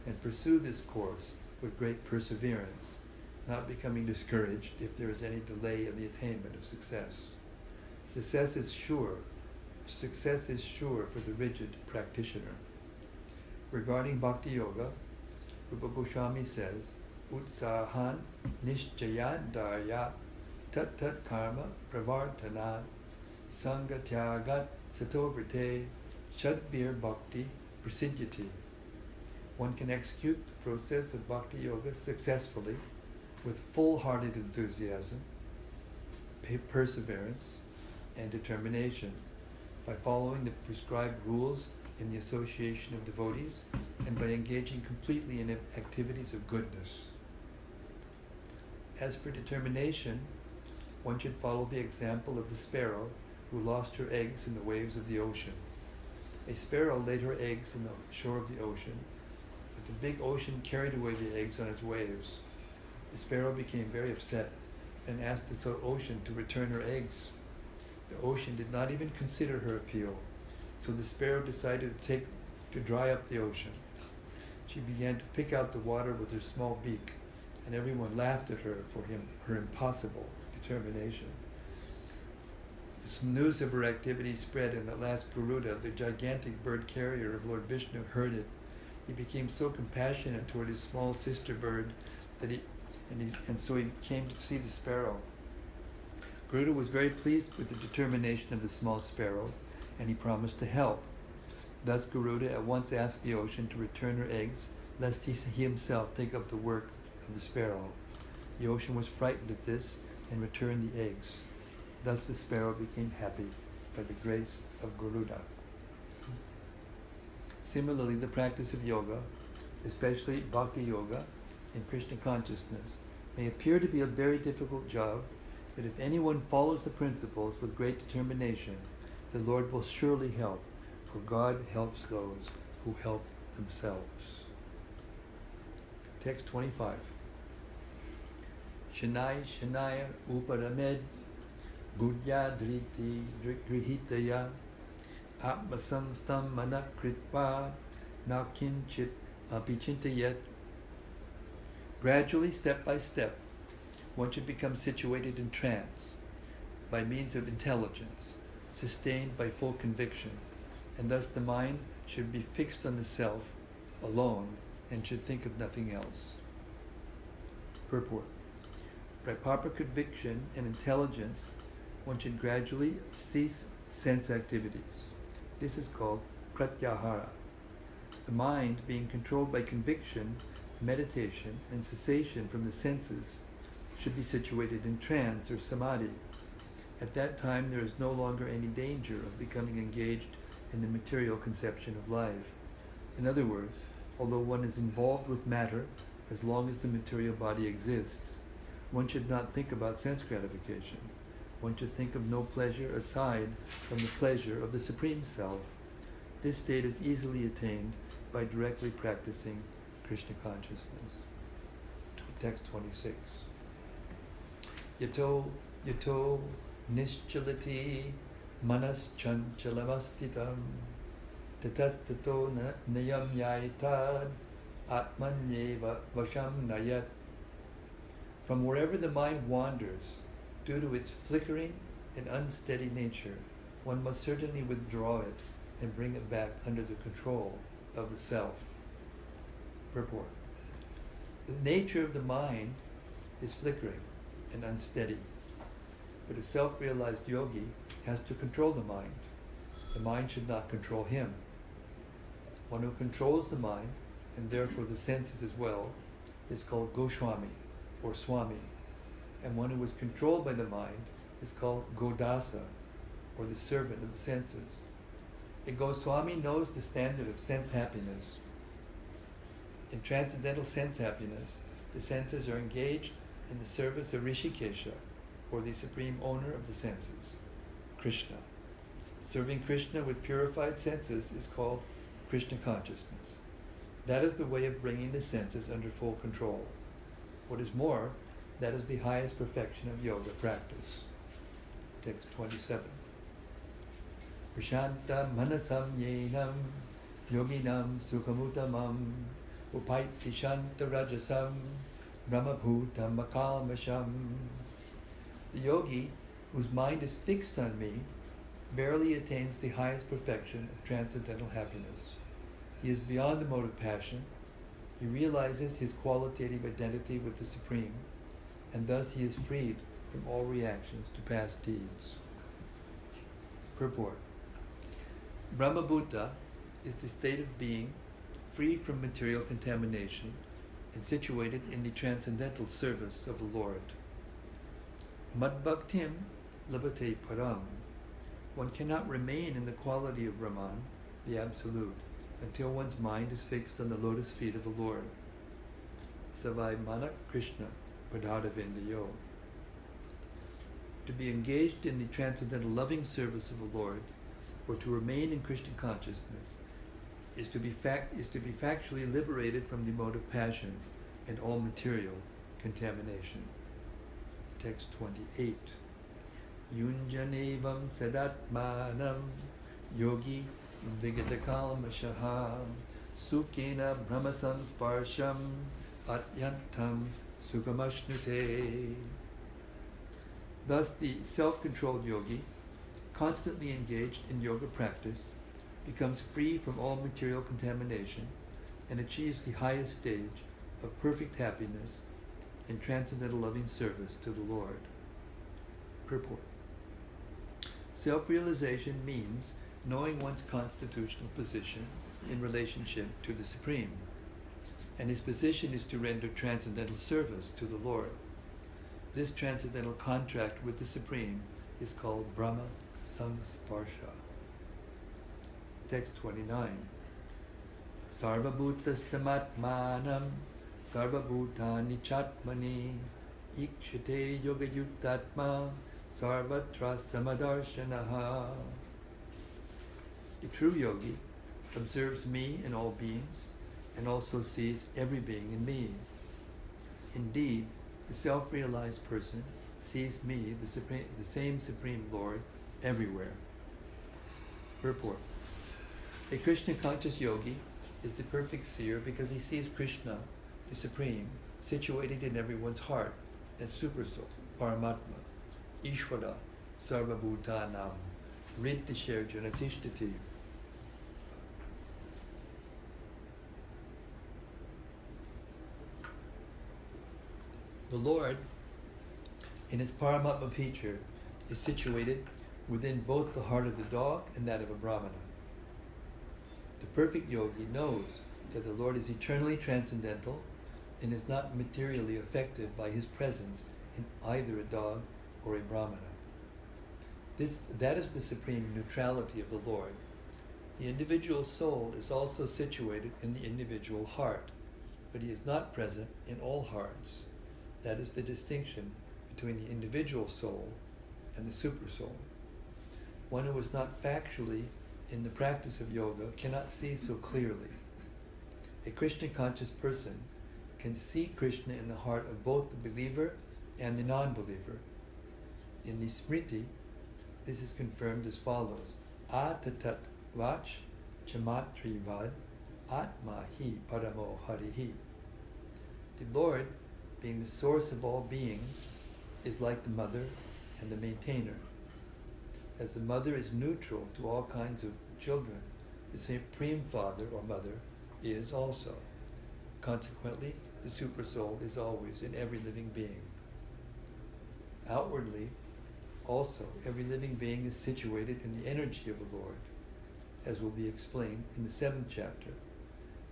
and pursue this course with great perseverance, not becoming discouraged if there is any delay in the attainment of success. Success is sure for the rigid practitioner. Regarding Bhakti Yoga, Rupa Goswami says, Utsahan nishchayan darya tat tat karma pravartana sangha tyagat satovrite shadbir bhakti prasidyati. One can execute the process of Bhakti Yoga successfully with full-hearted enthusiasm, perseverance, and determination by following the prescribed rules in the association of devotees and by engaging completely in activities of goodness. As for determination, one should follow the example of the sparrow who lost her eggs in the waves of the ocean. A sparrow laid her eggs in the shore of the ocean, but the big ocean carried away the eggs on its waves. The sparrow became very upset and asked the ocean to return her eggs. The ocean did not even consider her appeal, so the sparrow decided to dry up the ocean. She began to pick out the water with her small beak, and everyone laughed at her for her impossible determination. The news of her activity spread, and at last Garuda, the gigantic bird carrier of Lord Vishnu, heard it. He became so compassionate toward his small sister bird so he came to see the sparrow. Garuda was very pleased with the determination of the small sparrow, and he promised to help. Thus Garuda at once asked the ocean to return her eggs, lest he himself take up the work of the sparrow. The ocean was frightened at this and returned the eggs. Thus the sparrow became happy by the grace of Garuda. Similarly, the practice of yoga, especially Bhakti Yoga in Krishna consciousness, may appear to be a very difficult job, but if anyone follows the principles with great determination, the Lord will surely help, for God helps those who help themselves. Text 25. Shanai Shanaya Uparamed Budya Driti Grihitaya Atmasanstam Manakritva Nakinchit Apichintayet. Gradually, step by step, one should become situated in trance by means of intelligence, sustained by full conviction, and thus the mind should be fixed on the self alone and should think of nothing else. Purport. By proper conviction and intelligence, one should gradually cease sense activities. This is called pratyahara. The mind, being controlled by conviction, meditation, and cessation from the senses, should be situated in trance or samadhi. At that time, there is no longer any danger of becoming engaged in the material conception of life. In other words, although one is involved with matter as long as the material body exists, one should not think about sense gratification. One should think of no pleasure aside from the pleasure of the Supreme Self. This state is easily attained by directly practicing Krishna consciousness. Text 26. Yato nischalati manas chanchalamasthitam tatastato nayam yaitad atmanyeva vasham nayat. From wherever the mind wanders, due to its flickering and unsteady nature, one must certainly withdraw it and bring it back under the control of the self. Purport. The nature of the mind is flickering and unsteady, but a self-realized yogi has to control the mind. The mind should not control him. One who controls the mind, and therefore the senses as well, is called Goswami or Swami, and one who is controlled by the mind is called Dasa, or the servant of the senses. A Goswami knows the standard of sense happiness. In transcendental sense happiness, the senses are engaged in the service of Rishikesha, or the supreme owner of the senses, Krishna. Serving Krishna with purified senses is called Krishna consciousness. That is the way of bringing the senses under full control. What is more, that is the highest perfection of yoga practice. Text 27. Prashanta manasam yenam yoginam sukhamutamam upaiti shanta rajasam brahmabhutam akalmasham. The yogi, whose mind is fixed on me, verily attains the highest perfection of transcendental happiness. He is beyond the mode of passion. He realizes his qualitative identity with the Supreme, and thus he is freed from all reactions to past deeds. Purport. Brahmabhuta is the state of being free from material contamination and situated in the transcendental service of the Lord. Madbhaktim labhate param. One cannot remain in the quality of Brahman, the Absolute, until one's mind is fixed on the lotus feet of the Lord. Savai Manak Krishna Padadavindayo. To be engaged in the transcendental loving service of the Lord, or to remain in Krishna consciousness, is to be factually liberated from the mode of passion and all material contamination. Text 28. Yunjanevam sadatmanam yogi vigatakalmashaha sukena brahmasam sparsham atyantam sukhamashnute. Thus the self-controlled yogi, constantly engaged in yoga practice, becomes free from all material contamination and achieves the highest stage of perfect happiness in transcendental loving service to the Lord. Purport. Self-realization means knowing one's constitutional position in relationship to the Supreme, and his position is to render transcendental service to the Lord. This transcendental contract with the Supreme is called Brahma Samsparsha. Text 29. Sarvabhutastamatmanam sarvabhutani chatmani ikshate yoga yuktatma sarvatra samadarshanaha. The true yogi observes me in all beings and also sees every being in me. Indeed, the self-realized person sees me, the same Supreme Lord, everywhere. Purport. A Krishna-conscious yogi is the perfect seer because he sees Krishna, the Supreme, situated in everyone's heart as Supersoul, Paramatma, Ishvara, Sarvabhutanam, Riddhisher Janatishtati. The Lord, in his Paramatma feature, is situated within both the heart of the dog and that of a Brahmana. The perfect yogi knows that the Lord is eternally transcendental and is not materially affected by his presence in either a dog or a Brahmana. That is the supreme neutrality of the Lord. The individual soul is also situated in the individual heart, but he is not present in all hearts. That is the distinction between the individual soul and the super soul. One who is not factually in the practice of yoga cannot see so clearly. A Krishna conscious person can see Krishna in the heart of both the believer and the non-believer. In the Smriti, this is confirmed as follows: Atatat vach chamatri vad atma hi paramo harihi. The Lord, being the source of all beings, is like the mother and the maintainer. As the mother is neutral to all kinds of children, the supreme father or mother is also. Consequently, the super soul is always in every living being. Outwardly, also, every living being is situated in the energy of the Lord, as will be explained in the 7th chapter.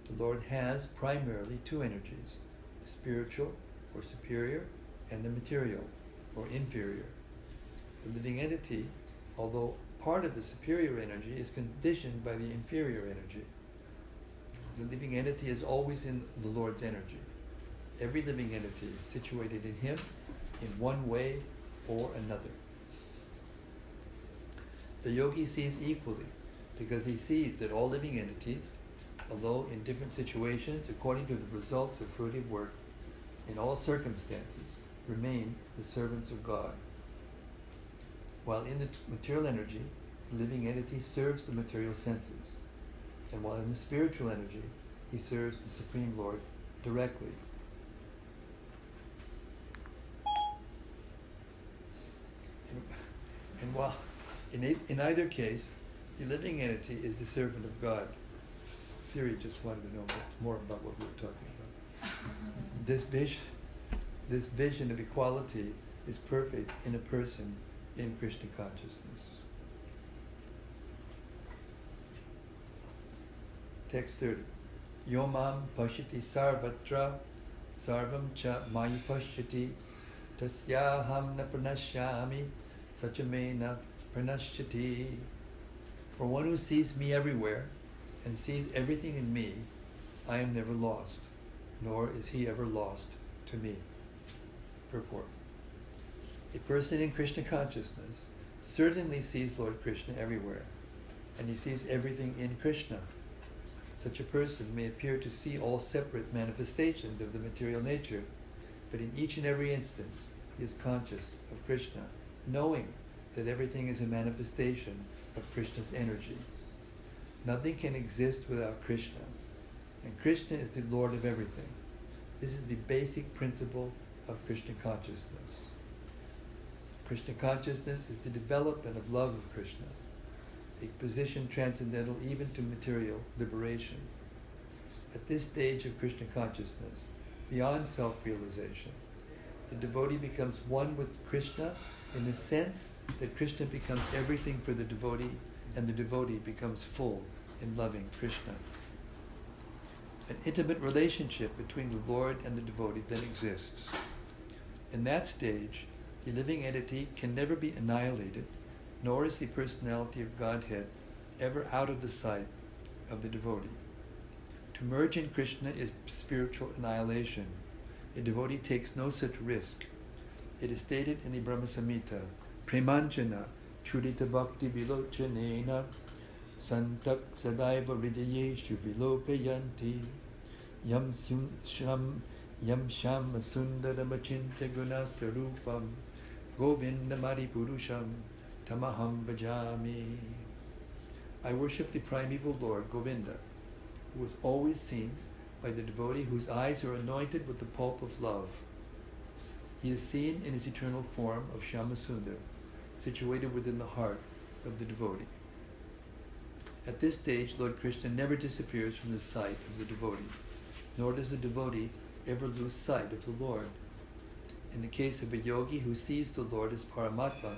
The Lord has primarily two energies, the spiritual or superior and the material or inferior. The living entity, although part of the superior energy, is conditioned by the inferior energy. The living entity is always in the Lord's energy. Every living entity is situated in him in one way or another. The yogi sees equally because he sees that all living entities, although in different situations according to the results of fruitive work, in all circumstances remain the servants of God. While in the material energy, the living entity serves the material senses, and while in the spiritual energy, he serves the Supreme Lord directly. And while in either case, the living entity is the servant of God. Siri just wanted to know more about what we were talking about. This vision of equality is perfect in a person in Krishna consciousness. Text 30. Yomam pashyati sarvatra sarvam cha mayi pashyati tasyaham na pranashyami sachamena pranashyati. For one who sees me everywhere and sees everything in me, I am never lost, nor is he ever lost to me. Purport. A person in Krishna consciousness certainly sees Lord Krishna everywhere, and he sees everything in Krishna. Such a person may appear to see all separate manifestations of the material nature, but in each and every instance he is conscious of Krishna, knowing that everything is a manifestation of Krishna's energy. Nothing can exist without Krishna, and Krishna is the Lord of everything. This is the basic principle of Krishna consciousness. Krishna consciousness is the development of love of Krishna, a position transcendental even to material liberation. At this stage of Krishna consciousness, beyond self-realization, the devotee becomes one with Krishna in the sense that Krishna becomes everything for the devotee, and the devotee becomes full in loving Krishna. An intimate relationship between the Lord and the devotee then exists. In that stage, the living entity can never be annihilated, nor is the personality of Godhead ever out of the sight of the devotee. To merge in Krishna is spiritual annihilation. A devotee takes no such risk. It is stated in the Brahma Samhita, Premanjana Churita Bhakti Vilochanena Santak Sadaiva Hridayeshu Vilokayanti Yam Sham Sundaramachinta Guna Sarupam Govindamari Purusham Tamaham Bhajami. I worship the primeval Lord Govinda, who is always seen by the devotee whose eyes are anointed with the pulp of love. He is seen in his eternal form of Shyamasundar, situated within the heart of the devotee. At this stage, Lord Krishna never disappears from the sight of the devotee, nor does the devotee ever lose sight of the Lord. In the case of a yogi who sees the Lord as Paramatma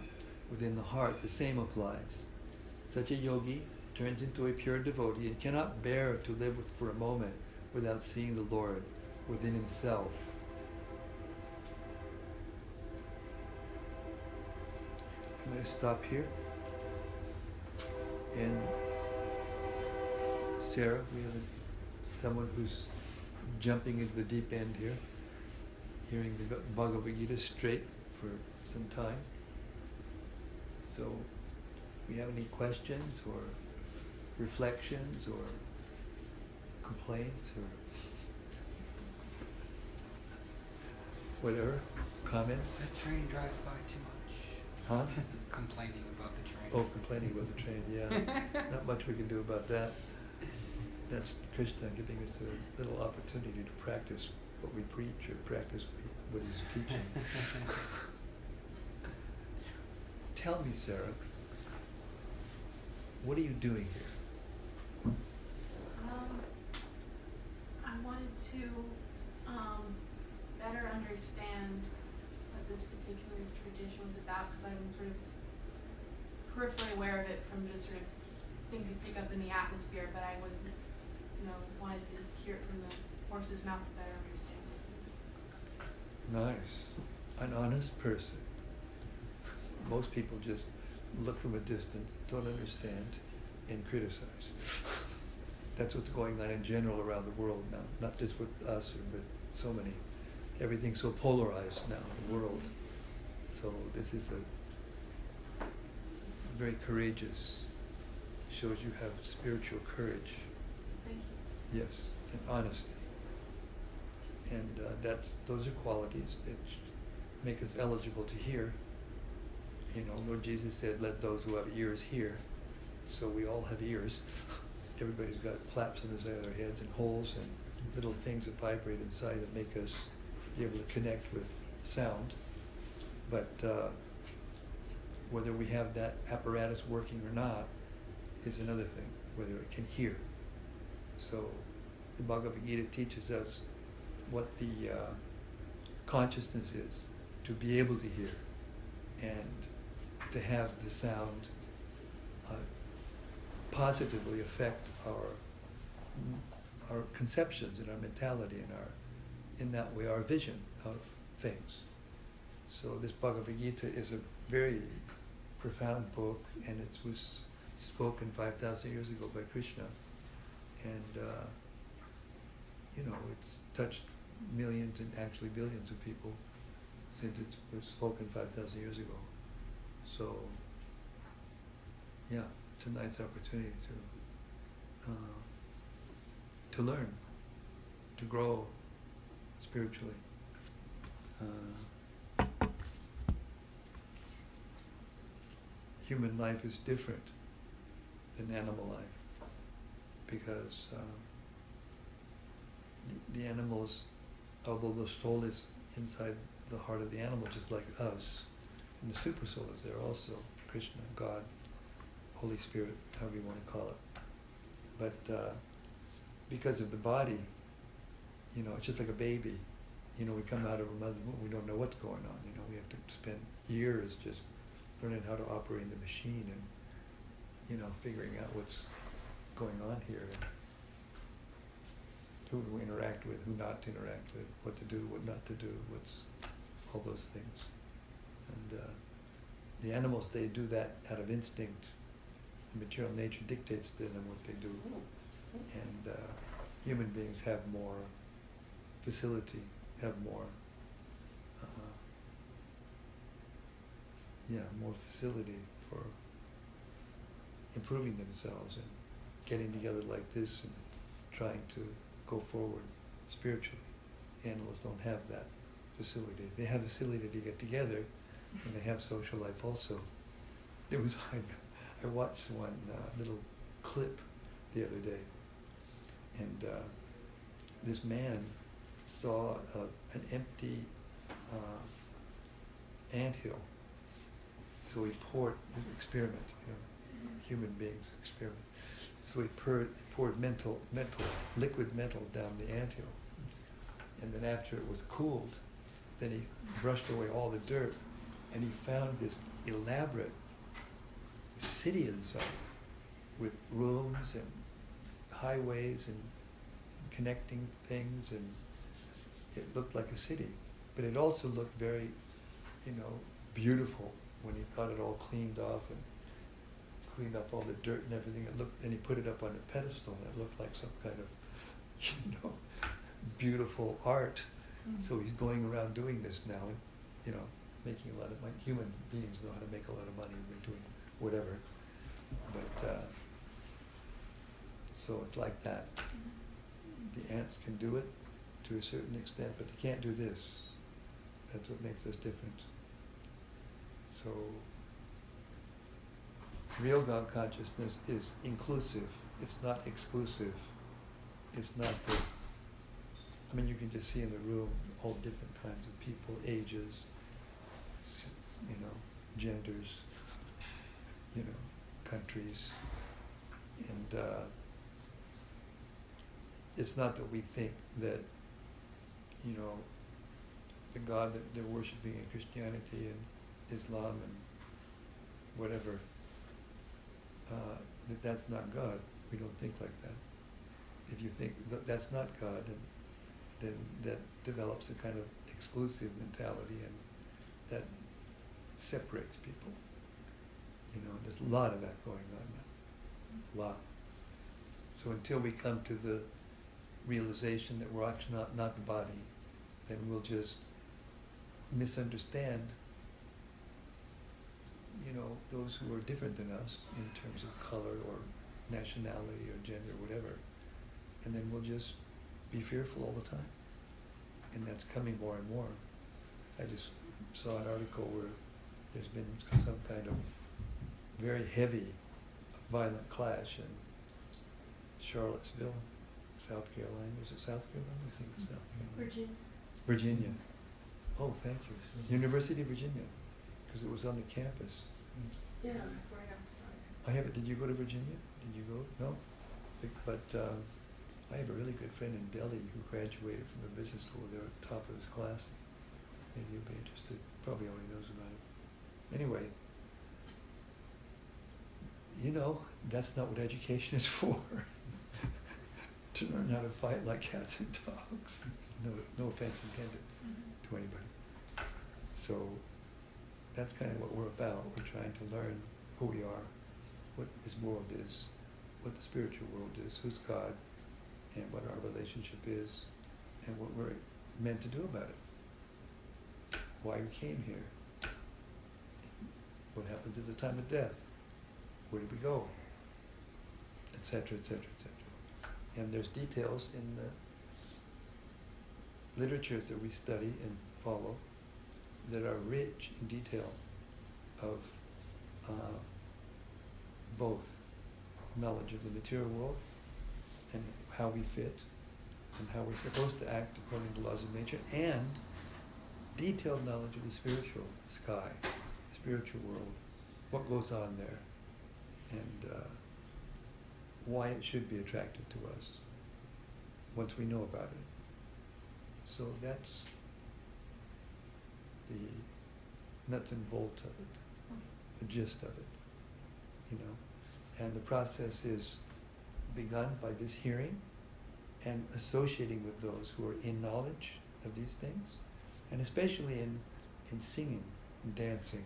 within the heart, the same applies. Such a yogi turns into a pure devotee and cannot bear to live for a moment without seeing the Lord within himself. I'm going to stop here. And Sarah, we have someone who's jumping into the deep end here, hearing the Bhagavad-Gita straight for some time. So, we have any questions or reflections or complaints or whatever, comments? The train drives by too much. Huh? Complaining about the train. Oh, complaining about the train, yeah. Not much we can do about that. That's Krishna giving us a little opportunity to practice what we preach or practice what he's teaching. Tell me, Sarah, what are you doing here? I wanted to better understand what this particular tradition was about, because I'm sort of peripherally aware of it from just sort of things you pick up in the atmosphere, but I wasn't, wanted to hear it from the horse's mouth to better understand it. Nice. An honest person. Most people just look from a distance, don't understand, and criticize. That's what's going on in general around the world now, not just with us, but so many. Everything's so polarized now in the world. So this is a very courageous, shows you have spiritual courage. Thank you. Yes, and honesty. And those are qualities that make us eligible to hear. Lord Jesus said, let those who have ears hear. So we all have ears. Everybody's got flaps on the side of their heads and holes and little things that vibrate inside that make us be able to connect with sound. But whether we have that apparatus working or not is another thing, whether it can hear. So the Bhagavad-Gita teaches us what the consciousness is, to be able to hear and to have the sound positively affect our conceptions and our mentality and in that way our vision of things. So this Bhagavad-Gita is a very profound book, and it was spoken 5,000 years ago by Krishna, and it's touched millions and actually billions of people since it was spoken 5,000 years ago. So, yeah, it's a nice opportunity to learn, to grow spiritually. Human life is different than animal life because the animals, although the soul is inside the heart of the animal, just like us, and the super soul is there also, Krishna, God, Holy Spirit, however you want to call it. But because of the body, it's just like a baby. We come out of a mother's womb, we don't know what's going on. We have to spend years just learning how to operate the machine and, figuring out what's going on here. And who to interact with, who not to interact with, what to do, what not to do, all those things. And the animals, they do that out of instinct. The material nature dictates to them what they do. And human beings have more facility, have more facility for improving themselves and getting together like this and trying to go forward spiritually. Animals don't have that facility. They have facility to get together, and they have social life also. I watched one little clip the other day, and this man saw an empty anthill. So he poured, experiment, human beings experiment. So he poured liquid metal down the anthill. And then after it was cooled, Then he brushed away all the dirt, and he found this elaborate city inside, with rooms and highways and connecting things, and it looked like a city. But it also looked very, beautiful when he got it all cleaned off and cleaned up all the dirt and everything. It looked, and he put it up on a pedestal, and it looked like some kind of, beautiful art. Mm. So he's going around doing this now, and making a lot of money. Human beings know how to make a lot of money by doing whatever. But so it's like that. The ants can do it to a certain extent, but they can't do this. That's what makes us different. So real God consciousness is inclusive. It's not exclusive. It's not the, you can just see in the room all different kinds of people, ages, genders, countries. And it's not that we think that, the God that they're worshiping in Christianity and Islam and whatever, that's not God. We don't think like that. If you think that that's not God, then that develops a kind of exclusive mentality, and that separates people. There's a lot of that going on now. A lot. So until we come to the realization that we're actually not the body, then we'll just misunderstand those who are different than us in terms of color or nationality or gender or whatever. And then we'll just be fearful all the time. And that's coming more and more. I just saw an article where there's been some kind of very heavy, violent clash in Charlottesville, South Carolina. Is it South Carolina? I think it's South Carolina. Virginia. Oh, thank you. University of Virginia, because it was on the campus. Yeah, right outside. I have it. Did you go to Virginia? Did you go? No. But I have a really good friend in Delhi who graduated from a business school there at the top of his class. Maybe you'll be interested. Probably already knows about it. Anyway, that's not what education is for. To learn how to fight like cats and dogs. No offense intended to anybody. So that's kind of what we're about. We're trying to learn who we are, what this world is, what the spiritual world is, who's God, and what our relationship is, and what we're meant to do about it. Why we came here. What happens at the time of death. Where do we go? Etc., etc., etc. And there's details in the literatures that we study and follow that are rich in detail of both knowledge of the material world and how we fit and how we're supposed to act according to laws of nature, and detailed knowledge of the spiritual sky, spiritual world, what goes on there, and why it should be attractive to us once we know about it. So that's the nuts and bolts of it, the gist of it, And the process is begun by this hearing and associating with those who are in knowledge of these things, and especially in singing and dancing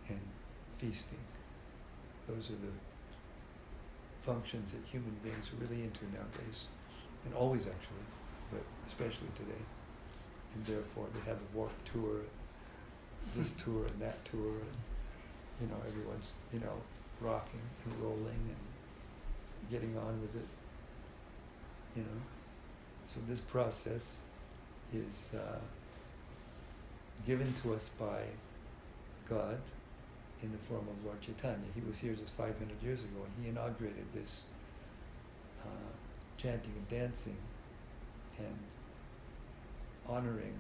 and feasting. Those are the functions that human beings are really into nowadays, and always actually, but especially today. And therefore they have the Warped Tour, this tour and that tour, and everyone's rocking and rolling and getting on with it. So this process is given to us by God in the form of Lord Chaitanya. He was here just 500 years ago, and he inaugurated this chanting and dancing and honoring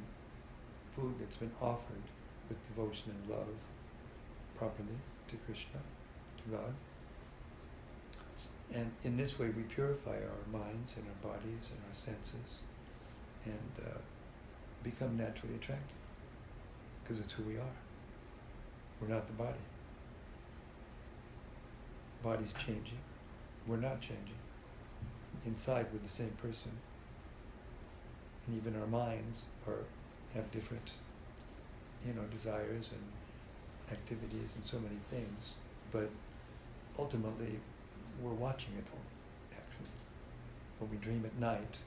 food that's been offered with devotion and love properly to Krishna, to God. And in this way we purify our minds and our bodies and our senses and become naturally attractive. because it's who we are. We're not the body. Body's changing. We're not changing. Inside, we're the same person. And even our minds have different, desires and activities and so many things. But ultimately, we're watching it all, actually. When we dream at night,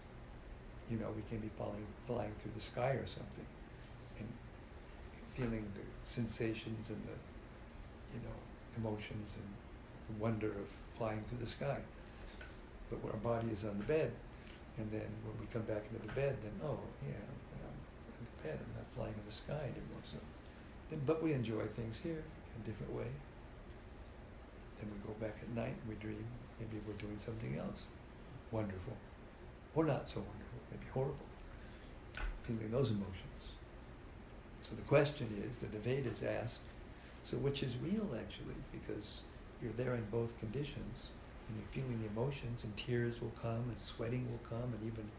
we can be flying through the sky or something, and feeling the sensations and the, emotions and the wonder of flying through the sky. But when our body is on the bed, and then when we come back into the bed, then, I'm in the bed, I'm not flying in the sky anymore. So, but we enjoy things here in a different way. Then we go back at night and we dream, maybe we're doing something else wonderful, or not so wonderful, maybe horrible, feeling those emotions. So the question is, the Vedas ask, so which is real actually? Because you're there in both conditions, and you're feeling the emotions, and tears will come, and sweating will come, and even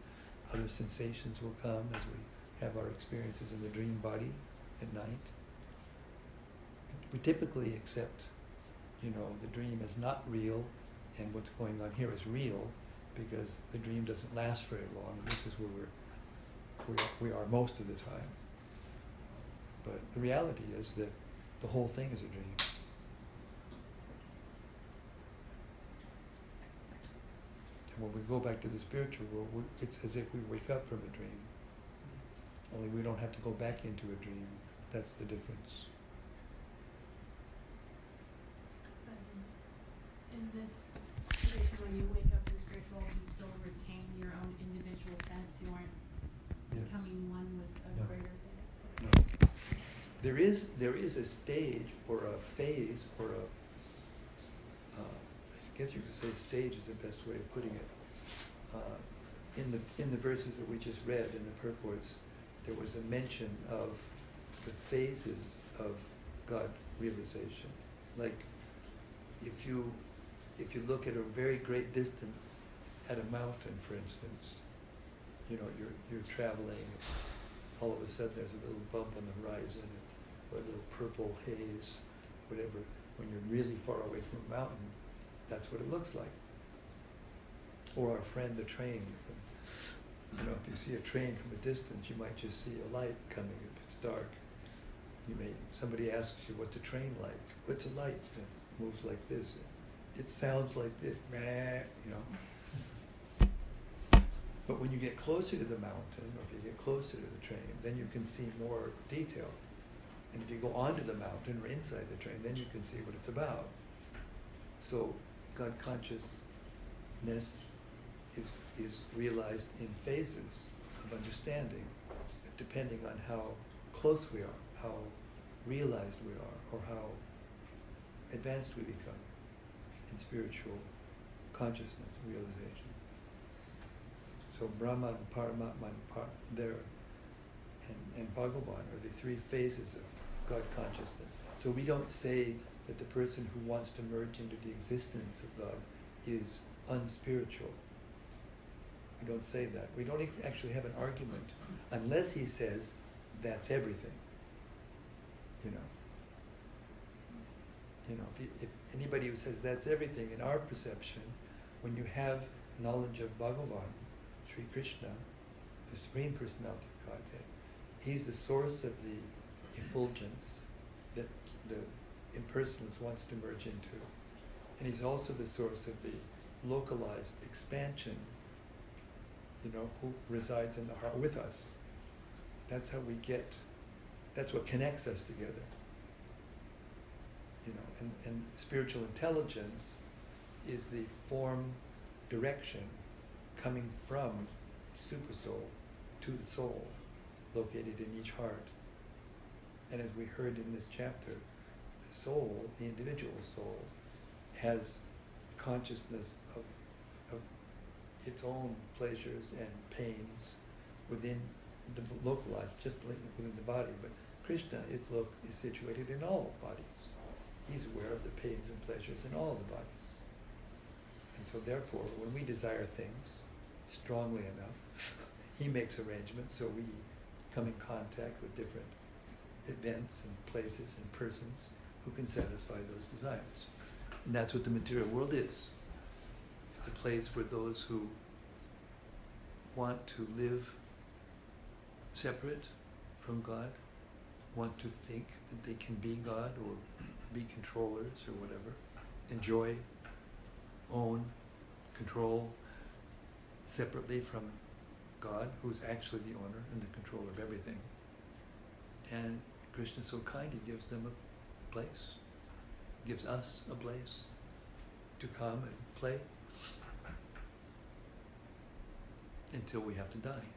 other sensations will come as we have our experiences in the dream body at night. We typically accept, the dream is not real, and what's going on here is real, because the dream doesn't last very long, and this is where we are most of the time. But the reality is that the whole thing is a dream. And when we go back to the spiritual world, it's as if we wake up from a dream. Only we don't have to go back into a dream. That's the difference. In this situation, when you wake up in the spiritual world, you still retain your own individual sense. You aren't becoming one with a greater thing. No. There is a stage or a phase or I guess you could say stage is the best way of putting it. In the verses that we just read in the purports, there was a mention of the phases of God realization. Like if you look at a very great distance at a mountain, for instance, you're traveling, all of a sudden there's a little bump on the horizon, or a little purple haze, whatever. When you're really far away from a mountain, that's what it looks like. Or our friend, the train. If you see a train from a distance, you might just see a light coming if it's dark. Somebody asks you, what's a train like? What's a light? It moves like this. It sounds like this, But when you get closer to the mountain, or if you get closer to the train, then you can see more detail. And if you go onto the mountain or inside the train, then you can see what it's about. So God consciousness is realized in phases of understanding, depending on how close we are, how realized we are, or how advanced we become in spiritual consciousness realization. So Brahman, Paramatman, and Bhagavan are the three phases of God consciousness. So we don't say that the person who wants to merge into the existence of God is unspiritual. We don't say that. We don't actually have an argument unless he says that's everything. If anybody who says that's everything, in our perception, when you have knowledge of Bhagavan, Sri Krishna, the Supreme Personality of Godhead, he's the source of the effulgence that the impersonalist wants to merge into. And he's also the source of the localized expansion, who resides in the heart with us. That's how that's what connects us together. And spiritual intelligence is the form direction coming from the supersoul to the soul, located in each heart. And as we heard in this chapter, the soul, the individual soul, has consciousness of its own pleasures and pains within the localized, just within the body. But Krishna is situated in all bodies. He's aware of the pains and pleasures in all the bodies. And so therefore, when we desire things strongly enough, he makes arrangements so we come in contact with different events and places and persons who can satisfy those desires. And that's what the material world is. It's a place where those who want to live separate from God, want to think that they can be God or be controllers or whatever, enjoy, own, control separately from God, who's actually the owner and the controller of everything. And Krishna so kindly gives them a place, gives us a place to come and play until we have to die.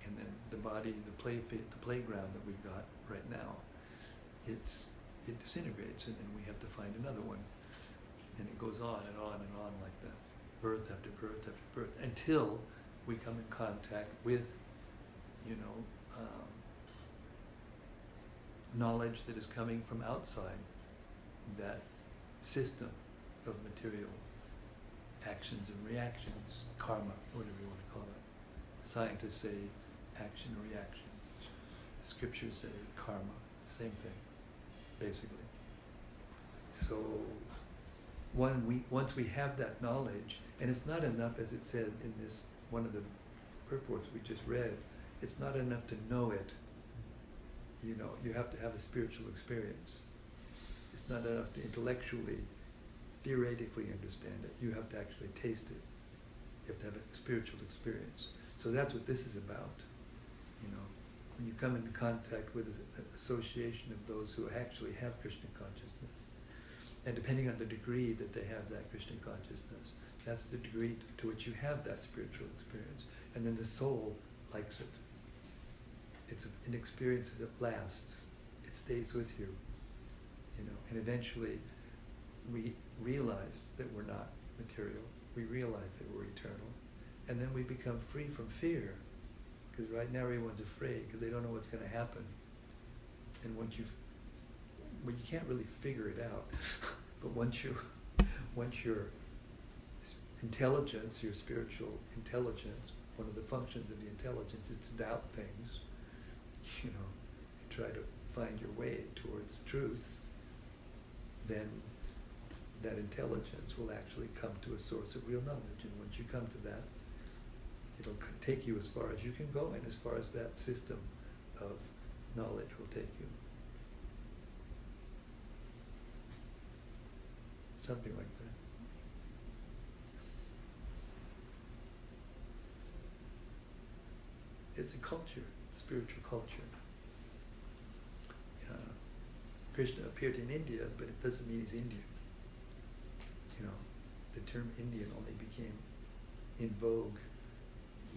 And then the body, the playground that we've got right now, it disintegrates, and then we have to find another one. And it goes on and on and on like that, birth after birth after birth, until we come in contact with, knowledge that is coming from outside that system of material actions and reactions, karma, whatever you want to call it. Scientists say action or reaction. Scriptures say karma, same thing, basically. So once we have that knowledge, and it's not enough, as it said in this one of the purports we just read, it's not enough to know it. You have to have a spiritual experience. It's not enough to intellectually, theoretically understand it. You have to actually taste it. You have to have a spiritual experience. So that's what this is about. When you come into contact with an association of those who actually have Krishna consciousness, and depending on the degree that they have that Krishna consciousness, that's the degree to which you have that spiritual experience. And then the soul likes it. It's an experience that lasts. It stays with you. And eventually we realize that we're not material. We realize that we're eternal. And then we become free from fear. Because right now everyone's afraid because they don't know what's going to happen. And you can't really figure it out. But once your intelligence, your spiritual intelligence, one of the functions of the intelligence is to doubt things, and try to find your way towards truth, then that intelligence will actually come to a source of real knowledge. And once you come to that, it'll take you as far as you can go, and as far as that system of knowledge will take you. Something like that. It's a culture, spiritual culture. Krishna appeared in India, but it doesn't mean he's Indian. The term Indian only became in vogue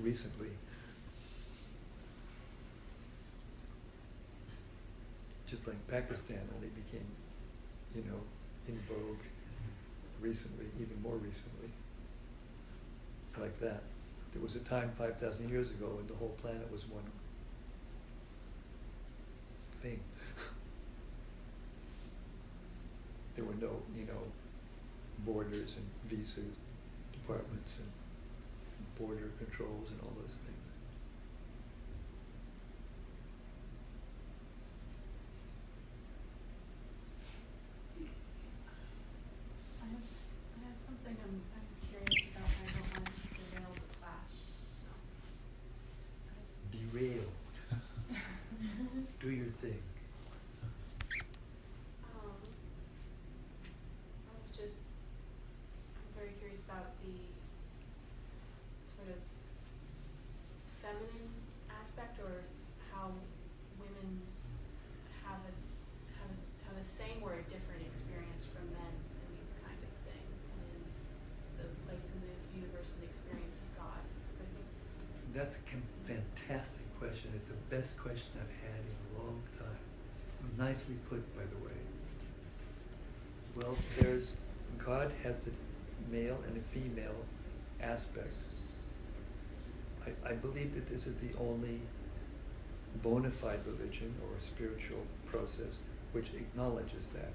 recently. Just like Pakistan only became, in vogue recently, even more recently. Like that. There was a time 5,000 years ago when the whole planet was one thing. There were no, borders and visa departments and border controls and all those things. I have something I'm curious about. I don't want to derail the class. Derail. Do your thing. I'm very curious about the sort of feminine aspect, or how women's have a same or a different experience from men in these kind of things, and in the place in the universe and the experience of God. I think That's a fantastic question. It's the best question I've had in a long time. Nicely put, by the way. Well, God has a male and a female aspect. I believe that this is the only bona fide religion or spiritual process which acknowledges that.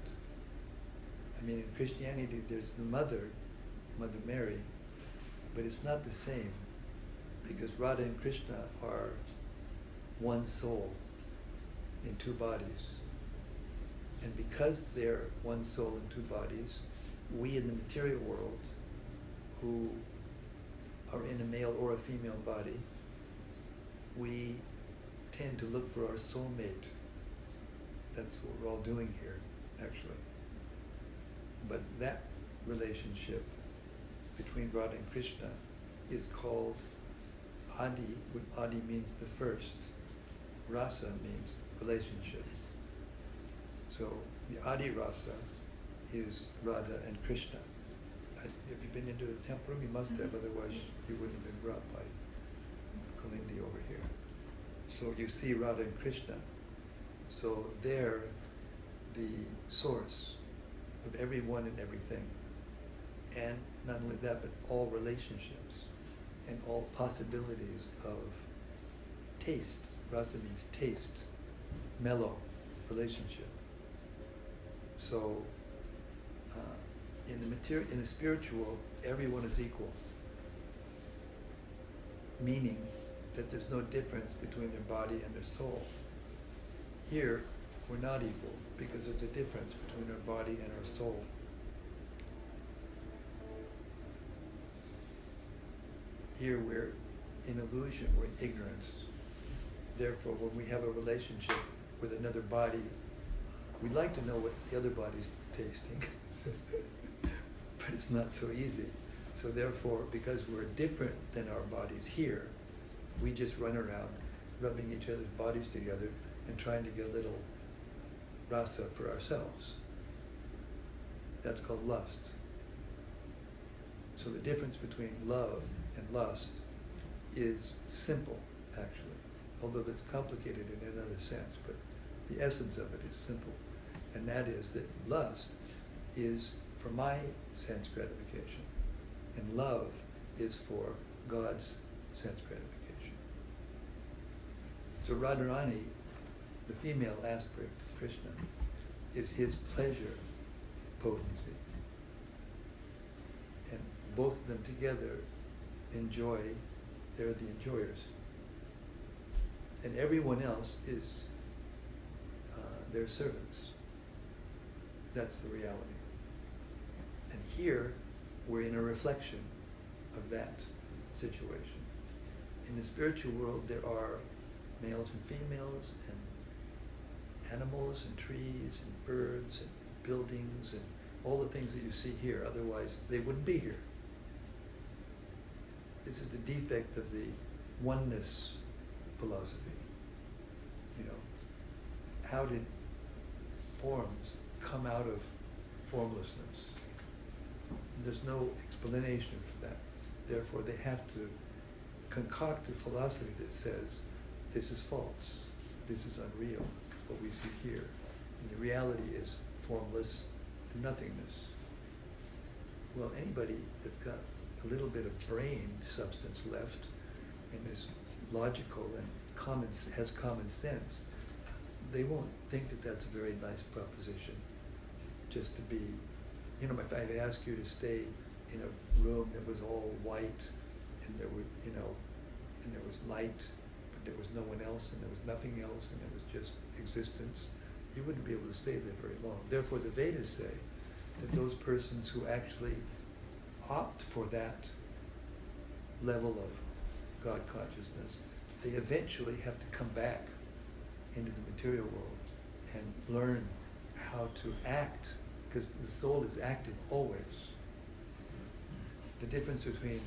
I mean, in Christianity, there's the Mother Mary, but it's not the same, because Radha and Krishna are one soul in two bodies. And because they're one soul and two bodies, we in the material world, who are in a male or a female body, we tend to look for our soulmate. That's what we're all doing here, actually. But that relationship between Radha and Krishna is called Adi. Adi means the first. Rasa means relationship. So the Adi Rasa is Radha and Krishna. Have you been into the temple room? You must have, otherwise you wouldn't have been brought by Kalindi over here. So you see Radha and Krishna. So they're the source of everyone and everything. And not only that, but all relationships and all possibilities of tastes. Rasa means taste, mellow relationship. So in the spiritual, everyone is equal, meaning that there's no difference between their body and their soul. Here, we're not equal because there's a difference between our body and our soul. Here we're in illusion, we're in ignorance. Therefore, when we have a relationship with another body, we like to know what the other body's tasting, but it's not so easy. So therefore, because we're different than our bodies here, we just run around rubbing each other's bodies together and trying to get a little rasa for ourselves. That's called lust. So the difference between love and lust is simple, actually, although it's complicated in another sense, but the essence of it is simple. And that is that lust is for my sense gratification, and love is for God's sense gratification. So Radharani, the female aspect of Krishna, is his pleasure potency. And both of them together enjoy, they're the enjoyers. And everyone else is their servants. That's the reality. And here, we're in a reflection of that situation. In the spiritual world, there are males and females, and animals, and trees, and birds, and buildings, and all the things that you see here. Otherwise, they wouldn't be here. This is the defect of the oneness philosophy. You know, how did forms come out of formlessness? There's no explanation for that. Therefore, they have to concoct a philosophy that says, this is false, this is unreal, what we see here. And the reality is formless nothingness. Well, anybody that's got a little bit of brain substance left and is logical and has common sense, they won't think that that's a very nice proposition. Just to be, you know, if I ask you to stay in a room that was all white and there were, you know, and there was light, but there was no one else and there was nothing else and there was just existence, you wouldn't be able to stay there very long. Therefore, the Vedas say that those persons who actually opt for that level of God consciousness, they eventually have to come back into the material world and learn how to act, because the soul is active always. The difference between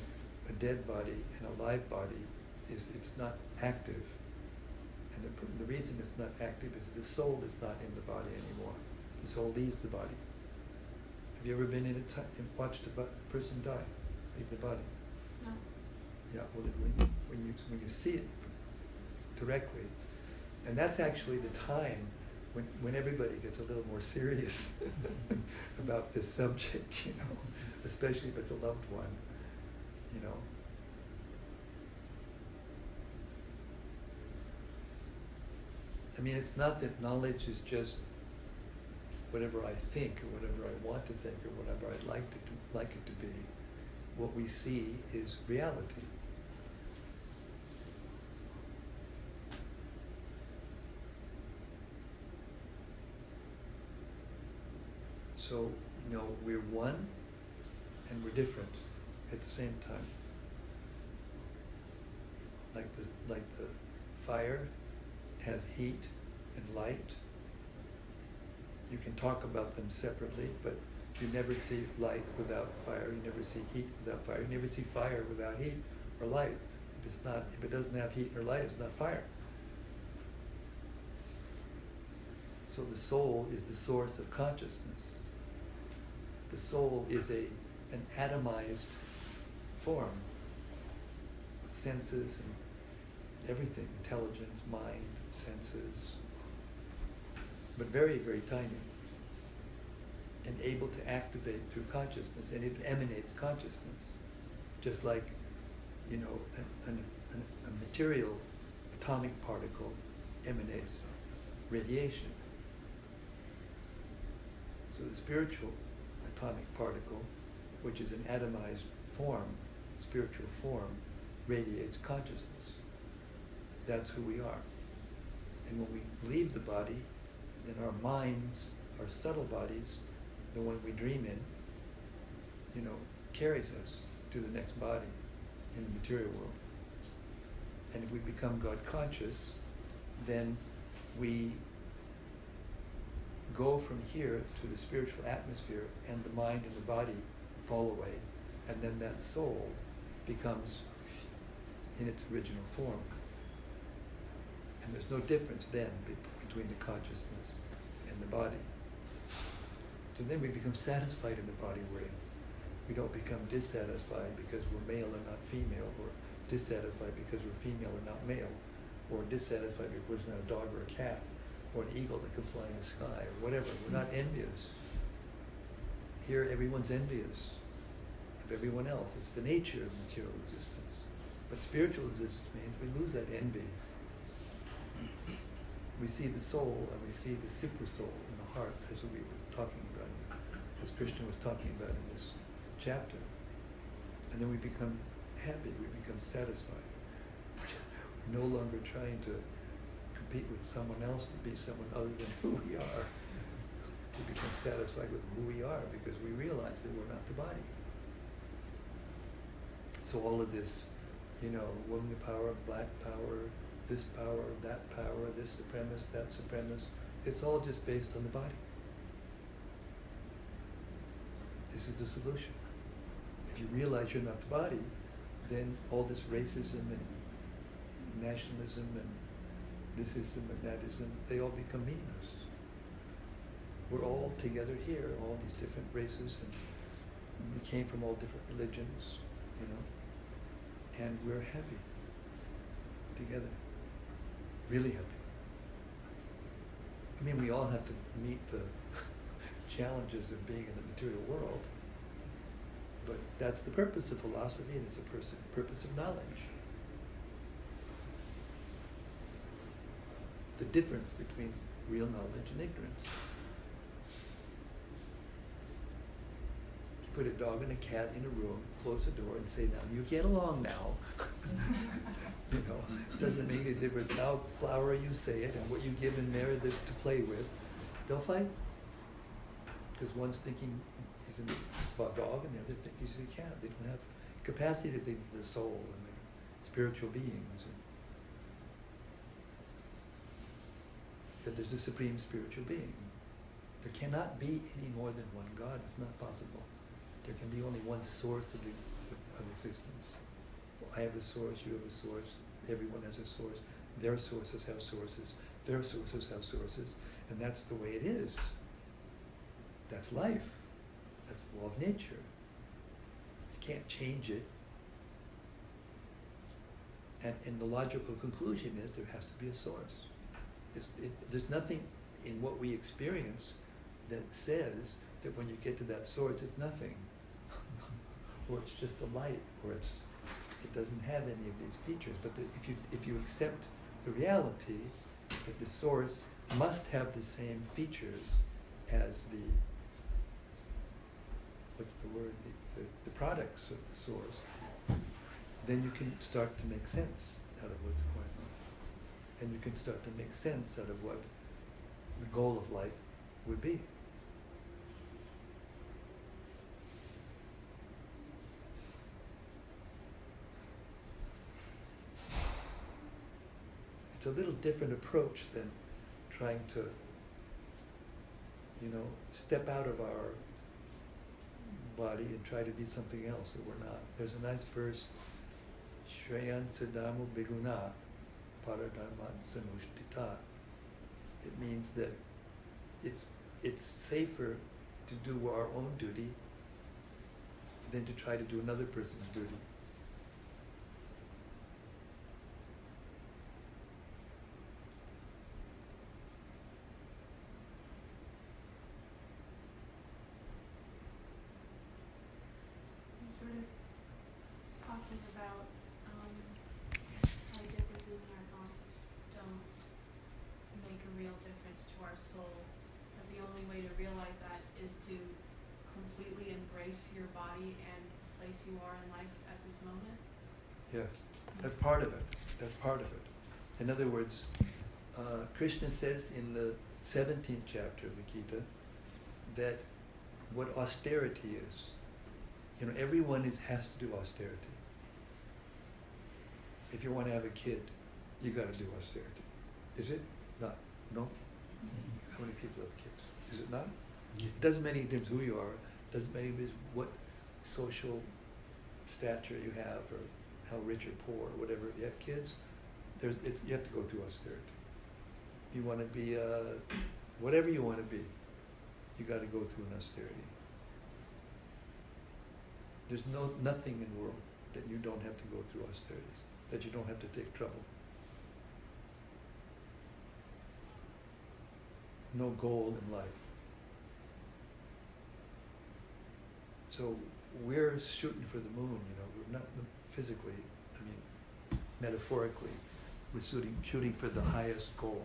a dead body and a live body is it's not active. And the reason it's not active is the soul is not in the body anymore. The soul leaves the body. Have you ever been in and watched a person die, leave the body? No. Yeah, well, when you see it directly, and that's actually the time when everybody gets a little more serious about this subject, you know, especially if it's a loved one, you know. I mean, it's not that knowledge is just whatever I think or whatever I want to think or whatever I'd like it to be. What we see is reality. So, we're one and we're different at the same time. Like the fire has heat and light. You can talk about them separately, but you never see light without fire. You never see heat without fire. You never see fire without heat or light. If it doesn't have heat or light, it's not fire. So the soul is the source of consciousness. The soul is an atomized form with senses and everything, intelligence, mind, senses, but very, very tiny, and able to activate through consciousness, and it emanates consciousness, just like, a material atomic particle emanates radiation. So the spiritual atomic particle, which is an atomized form, spiritual form, radiates consciousness. That's who we are. And when we leave the body, then our minds, our subtle bodies, the one we dream in, carries us to the next body in the material world. And if we become God conscious, then we go from here to the spiritual atmosphere, and the mind and the body fall away, and then that soul becomes in its original form. And there's no difference then between the consciousness and the body. So then we become satisfied in the body we're in. We don't become dissatisfied because we're male and not female, or dissatisfied because we're female or not male, or dissatisfied because we're not a dog or a cat, or an eagle that can fly in the sky, or whatever. We're not envious. Here, everyone's envious of everyone else. It's the nature of material existence. But spiritual existence means we lose that envy. We see the soul, and we see the super soul in the heart, as we were talking about, as Krishna was talking about in this chapter. And then we become happy, we become satisfied. We're no longer trying to compete with someone else to be someone other than who we are. We become satisfied with who we are because we realize that we're not the body. So all of this, woman power, black power, this power, that power, this supremacist, that supremacist, it's all just based on the body. This is the solution. If you realize you're not the body, then all this racism and nationalism and thisism and thatism, they all become meaningless. We're all together here, all these different races, and we came from all different religions, and we're happy together, really happy. I mean, we all have to meet the challenges of being in the material world, but that's the purpose of philosophy, and it's the purpose of knowledge. The difference between real knowledge and ignorance. You put a dog and a cat in a room, close the door, and say, now you get along now. Doesn't make any difference how flowery you say it and what you give in there to play with. They'll fight. Because one's thinking he's a dog and the other thinks he's a cat. They don't have capacity to think of their soul and their spiritual beings. That there's a supreme spiritual being. There cannot be any more than one God. It's not possible. There can be only one source of existence. Well, I have a source, you have a source, everyone has a source, their sources have sources, their sources have sources, and that's the way it is. That's life. That's the law of nature. You can't change it. And the logical conclusion is there has to be a source. There's nothing in what we experience that says that when you get to that source, it's nothing. Or it's just a light, or it doesn't have any of these features. But if you accept the reality that the source must have the same features as the products of the source, then you can start to make sense out of what's going on. And you can start to make sense out of what the goal of life would be. it's a little different approach than trying to, step out of our body and try to be something else that we're not. There's a nice verse, Shreyan Siddharmo Bhiguna Paradharman Samushtita. It means that it's safer to do our own duty than to try to do another person's duty. I'm sort of talking about how the differences in our bodies don't make a real difference to our soul. That the only way to realize that is to completely embrace your body and the place you are in life at this moment. Yes, that's part of it. That's part of it. In other words, Krishna says in the 17th chapter of the Gita that what austerity is, everyone has to do austerity. If you want to have a kid, you got to do austerity. Is it not? No? How many people have kids? Is it not? It doesn't make any difference who you are. It doesn't make any difference what social stature you have or how rich or poor or whatever. If you have kids, you have to go through austerity. You want to be whatever you want to be, you got to go through an austerity. There's nothing in the world that you don't have to go through austerities, that you don't have to take trouble. No goal in life. So we're shooting for the moon, we're not physically, metaphorically, we're shooting for the highest goal,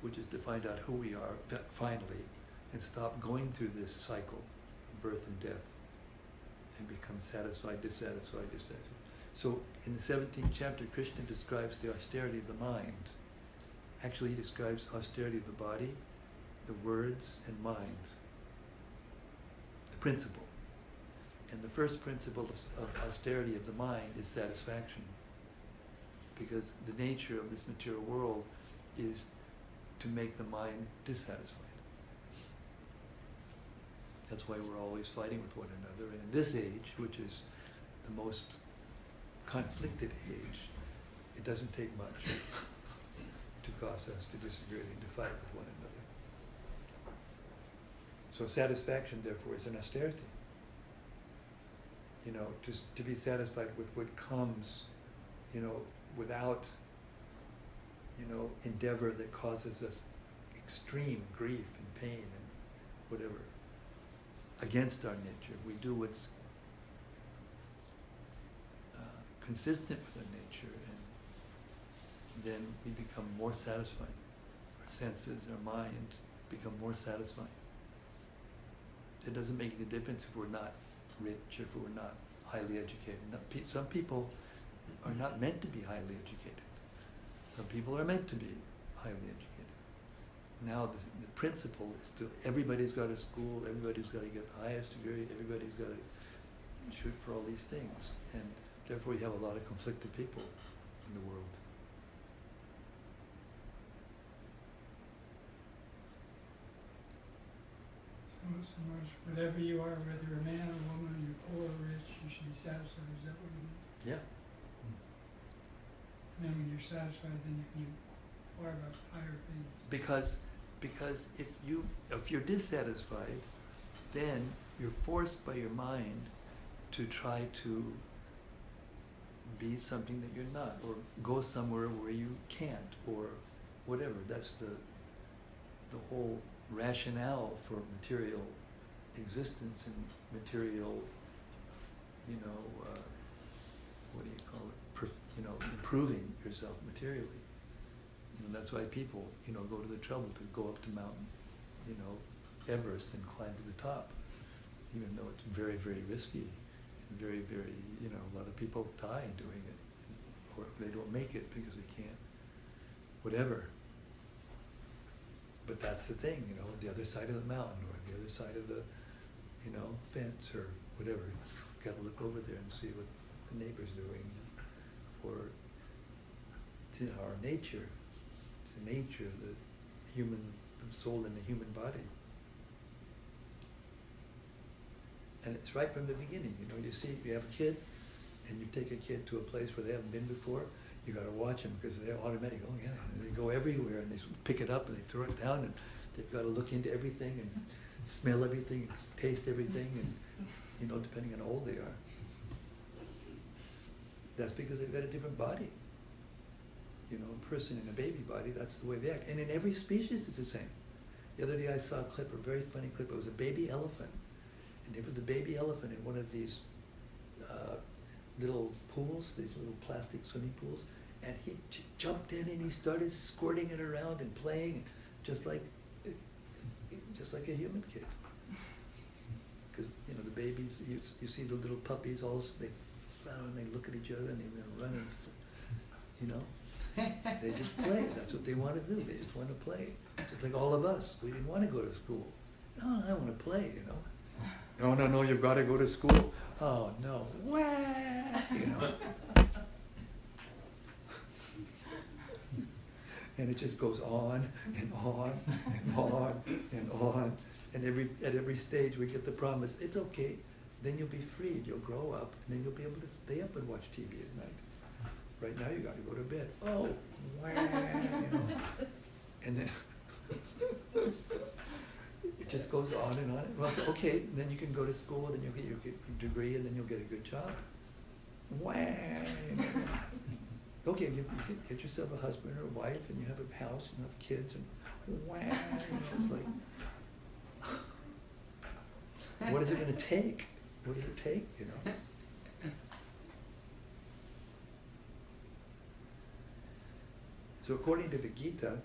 which is to find out who we are finally and stop going through this cycle of birth and death and become satisfied, dissatisfied. So in the 17th chapter, Krishna describes the austerity of the mind. Actually, he describes austerity of the body, the words, and mind. The principle. And the first principle of austerity of the mind is satisfaction. Because the nature of this material world is to make the mind dissatisfied. That's why we're always fighting with one another. And in this age, which is the most conflicted age, it doesn't take much to cause us to disagree and to fight with one another. So satisfaction, therefore, is an austerity. Just to be satisfied with what comes, without, endeavor that causes us extreme grief and pain and whatever, against our nature. We do what's consistent with our nature, and then we become more satisfied. Our senses, our mind become more satisfied. It doesn't make any difference if we're not rich, if we're not highly educated. Some people are not meant to be highly educated. Some people are meant to be highly educated. Now the principle is everybody's got to school, everybody's got to get the highest degree, everybody's got to shoot for all these things. And therefore you have a lot of conflicted people in the world. So much, whatever you are, whether a man or woman, you're poor or rich, you should be satisfied. Is that what you mean? Yeah. And then when you're satisfied, then you can inquire about higher things. Because if you're dissatisfied, then you're forced by your mind to try to be something that you're not, or go somewhere where you can't, or whatever. That's the whole rationale for material existence and material, what do you call it? Improving yourself materially. That's why people, go to the trouble to go up to Mount, Everest and climb to the top, even though it's very, very risky and very, very, a lot of people die doing it, or they don't make it because they can't, whatever. But that's the thing, the other side of the mountain or the other side of the, fence or whatever. You've got to look over there and see what the neighbor's doing. Or our nature It's the nature of the soul in the human body. And it's right from the beginning. You know, you see, you have a kid, and you take a kid to a place where they haven't been before, you got to watch them because they're automatic. Oh yeah, and they go everywhere, and they pick it up and they throw it down, and they've got to look into everything and smell everything, and taste everything, and you know, depending on how old they are. That's because they've got a different body. You know, a person in a baby body, that's the way they act. And in every species, it's the same. The other day I saw a clip, a very funny clip. It was a baby elephant. And they put the baby elephant in one of these little pools, these little plastic swimming pools. And he jumped in and he started squirting it around and playing, just like a human kid. Because, you know, the babies, you see the little puppies, all they frown and they look at each other and they run and, you know. They just play. That's what they want to do. They just want to play. Just like all of us. We didn't want to go to school. No, I want to play, you know. No, you've got to go to school. Oh, no. Wah! You know. And it just goes on and on and on and on. And at every stage we get the promise, it's okay. Then you'll be freed. You'll grow up. And then you'll be able to stay up and watch TV at night. Right now you got to go to bed. Oh, wah, you know. And then it just goes on and on. Well, okay, then you can go to school, then you'll get your degree, and then you'll get a good job. Wah, you know. Okay, you can get yourself a husband or a wife, and you have a house, and you have kids, and wah, you know, it's like, what is it going to take? What does it take, you know? So according to the Gita,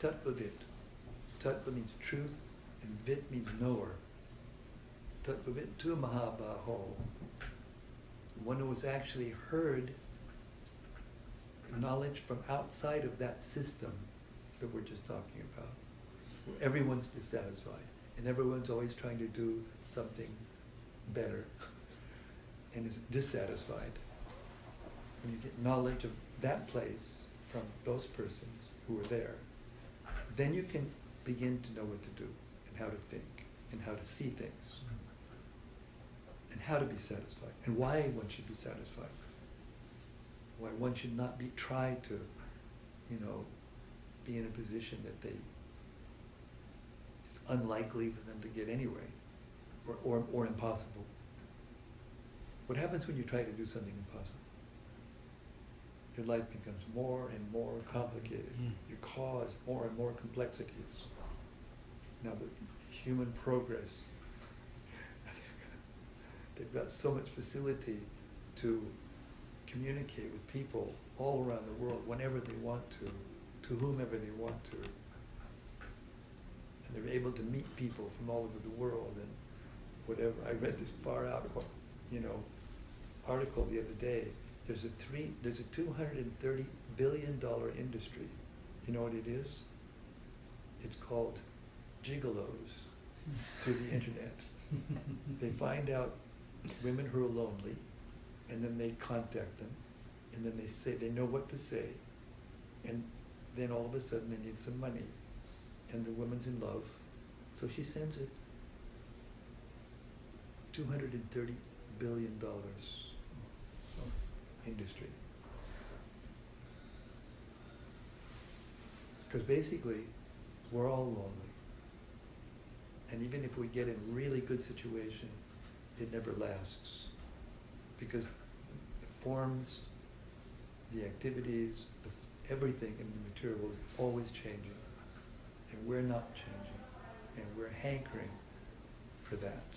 tattvavit. Tattva means truth, and vit means knower. Tattvavit tu mahabaho. One who has actually heard knowledge from outside of that system that we're just talking about. Where everyone's dissatisfied, and everyone's always trying to do something better, and is dissatisfied. When you get knowledge of that place from those persons who are there, then you can begin to know what to do, and how to think, and how to see things, and how to be satisfied, and why one should be satisfied, why one should not try to, you know, be in a position that it's unlikely for them to get anyway, or impossible. What happens when you try to do something impossible? Your life becomes more and more complicated. You cause more and more complexities. Now the human progress, they've got so much facility to communicate with people all around the world whenever they want to whomever they want to. And they're able to meet people from all over the world and whatever. I read this far out, you know, article the other day. There's a $230 billion industry. You know what it is? It's called gigolos through the internet. They find out women who are lonely, and then they contact them, and then they know what to say, and then all of a sudden they need some money, and the woman's in love, so she sends it. $230 billion. Industry. Because basically, we're all lonely. And even if we get in a really good situation, it never lasts. Because the forms, the activities, everything in the material world is always changing. And we're not changing. And we're hankering for that.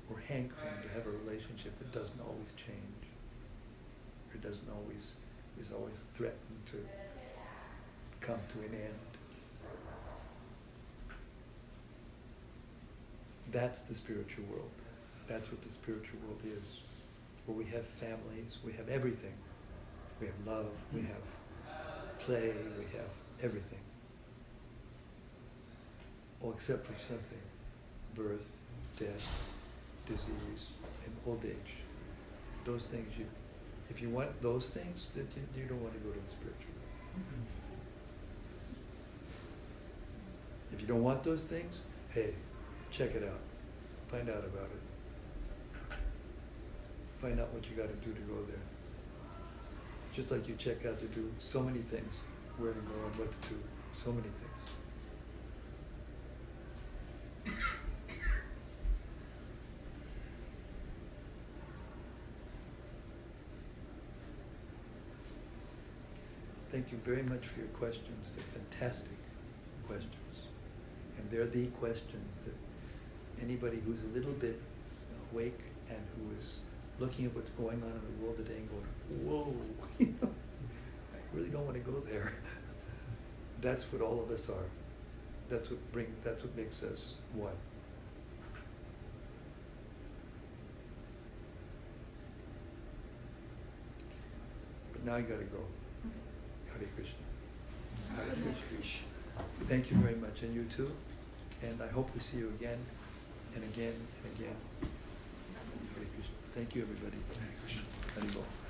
We're hankering to have a relationship that doesn't always change. Or is always threatened to come to an end. That's the spiritual world. That's what the spiritual world is. Where we have families, we have everything. We have love, we have play, we have everything. All except for something. Birth, death, disease, and old age. Those things if you want those things, then you don't want to go to the spiritual world. If you don't want those things, hey, check it out. Find out about it. Find out what you got to do to go there. Just like you check out to do so many things, where to go and what to do, so many things. Thank you very much for your questions. They're fantastic questions. And they're the questions that anybody who's a little bit awake and who is looking at what's going on in the world today and going, whoa, I really don't want to go there. That's what all of us are. That's what makes us one. But now I gotta go. Hare Krishna. Hare Krishna. Thank you very much, and you too. And I hope we see you again and again and again. Hare Krishna. Thank you, everybody. Hare Krishna. Hare Krishna.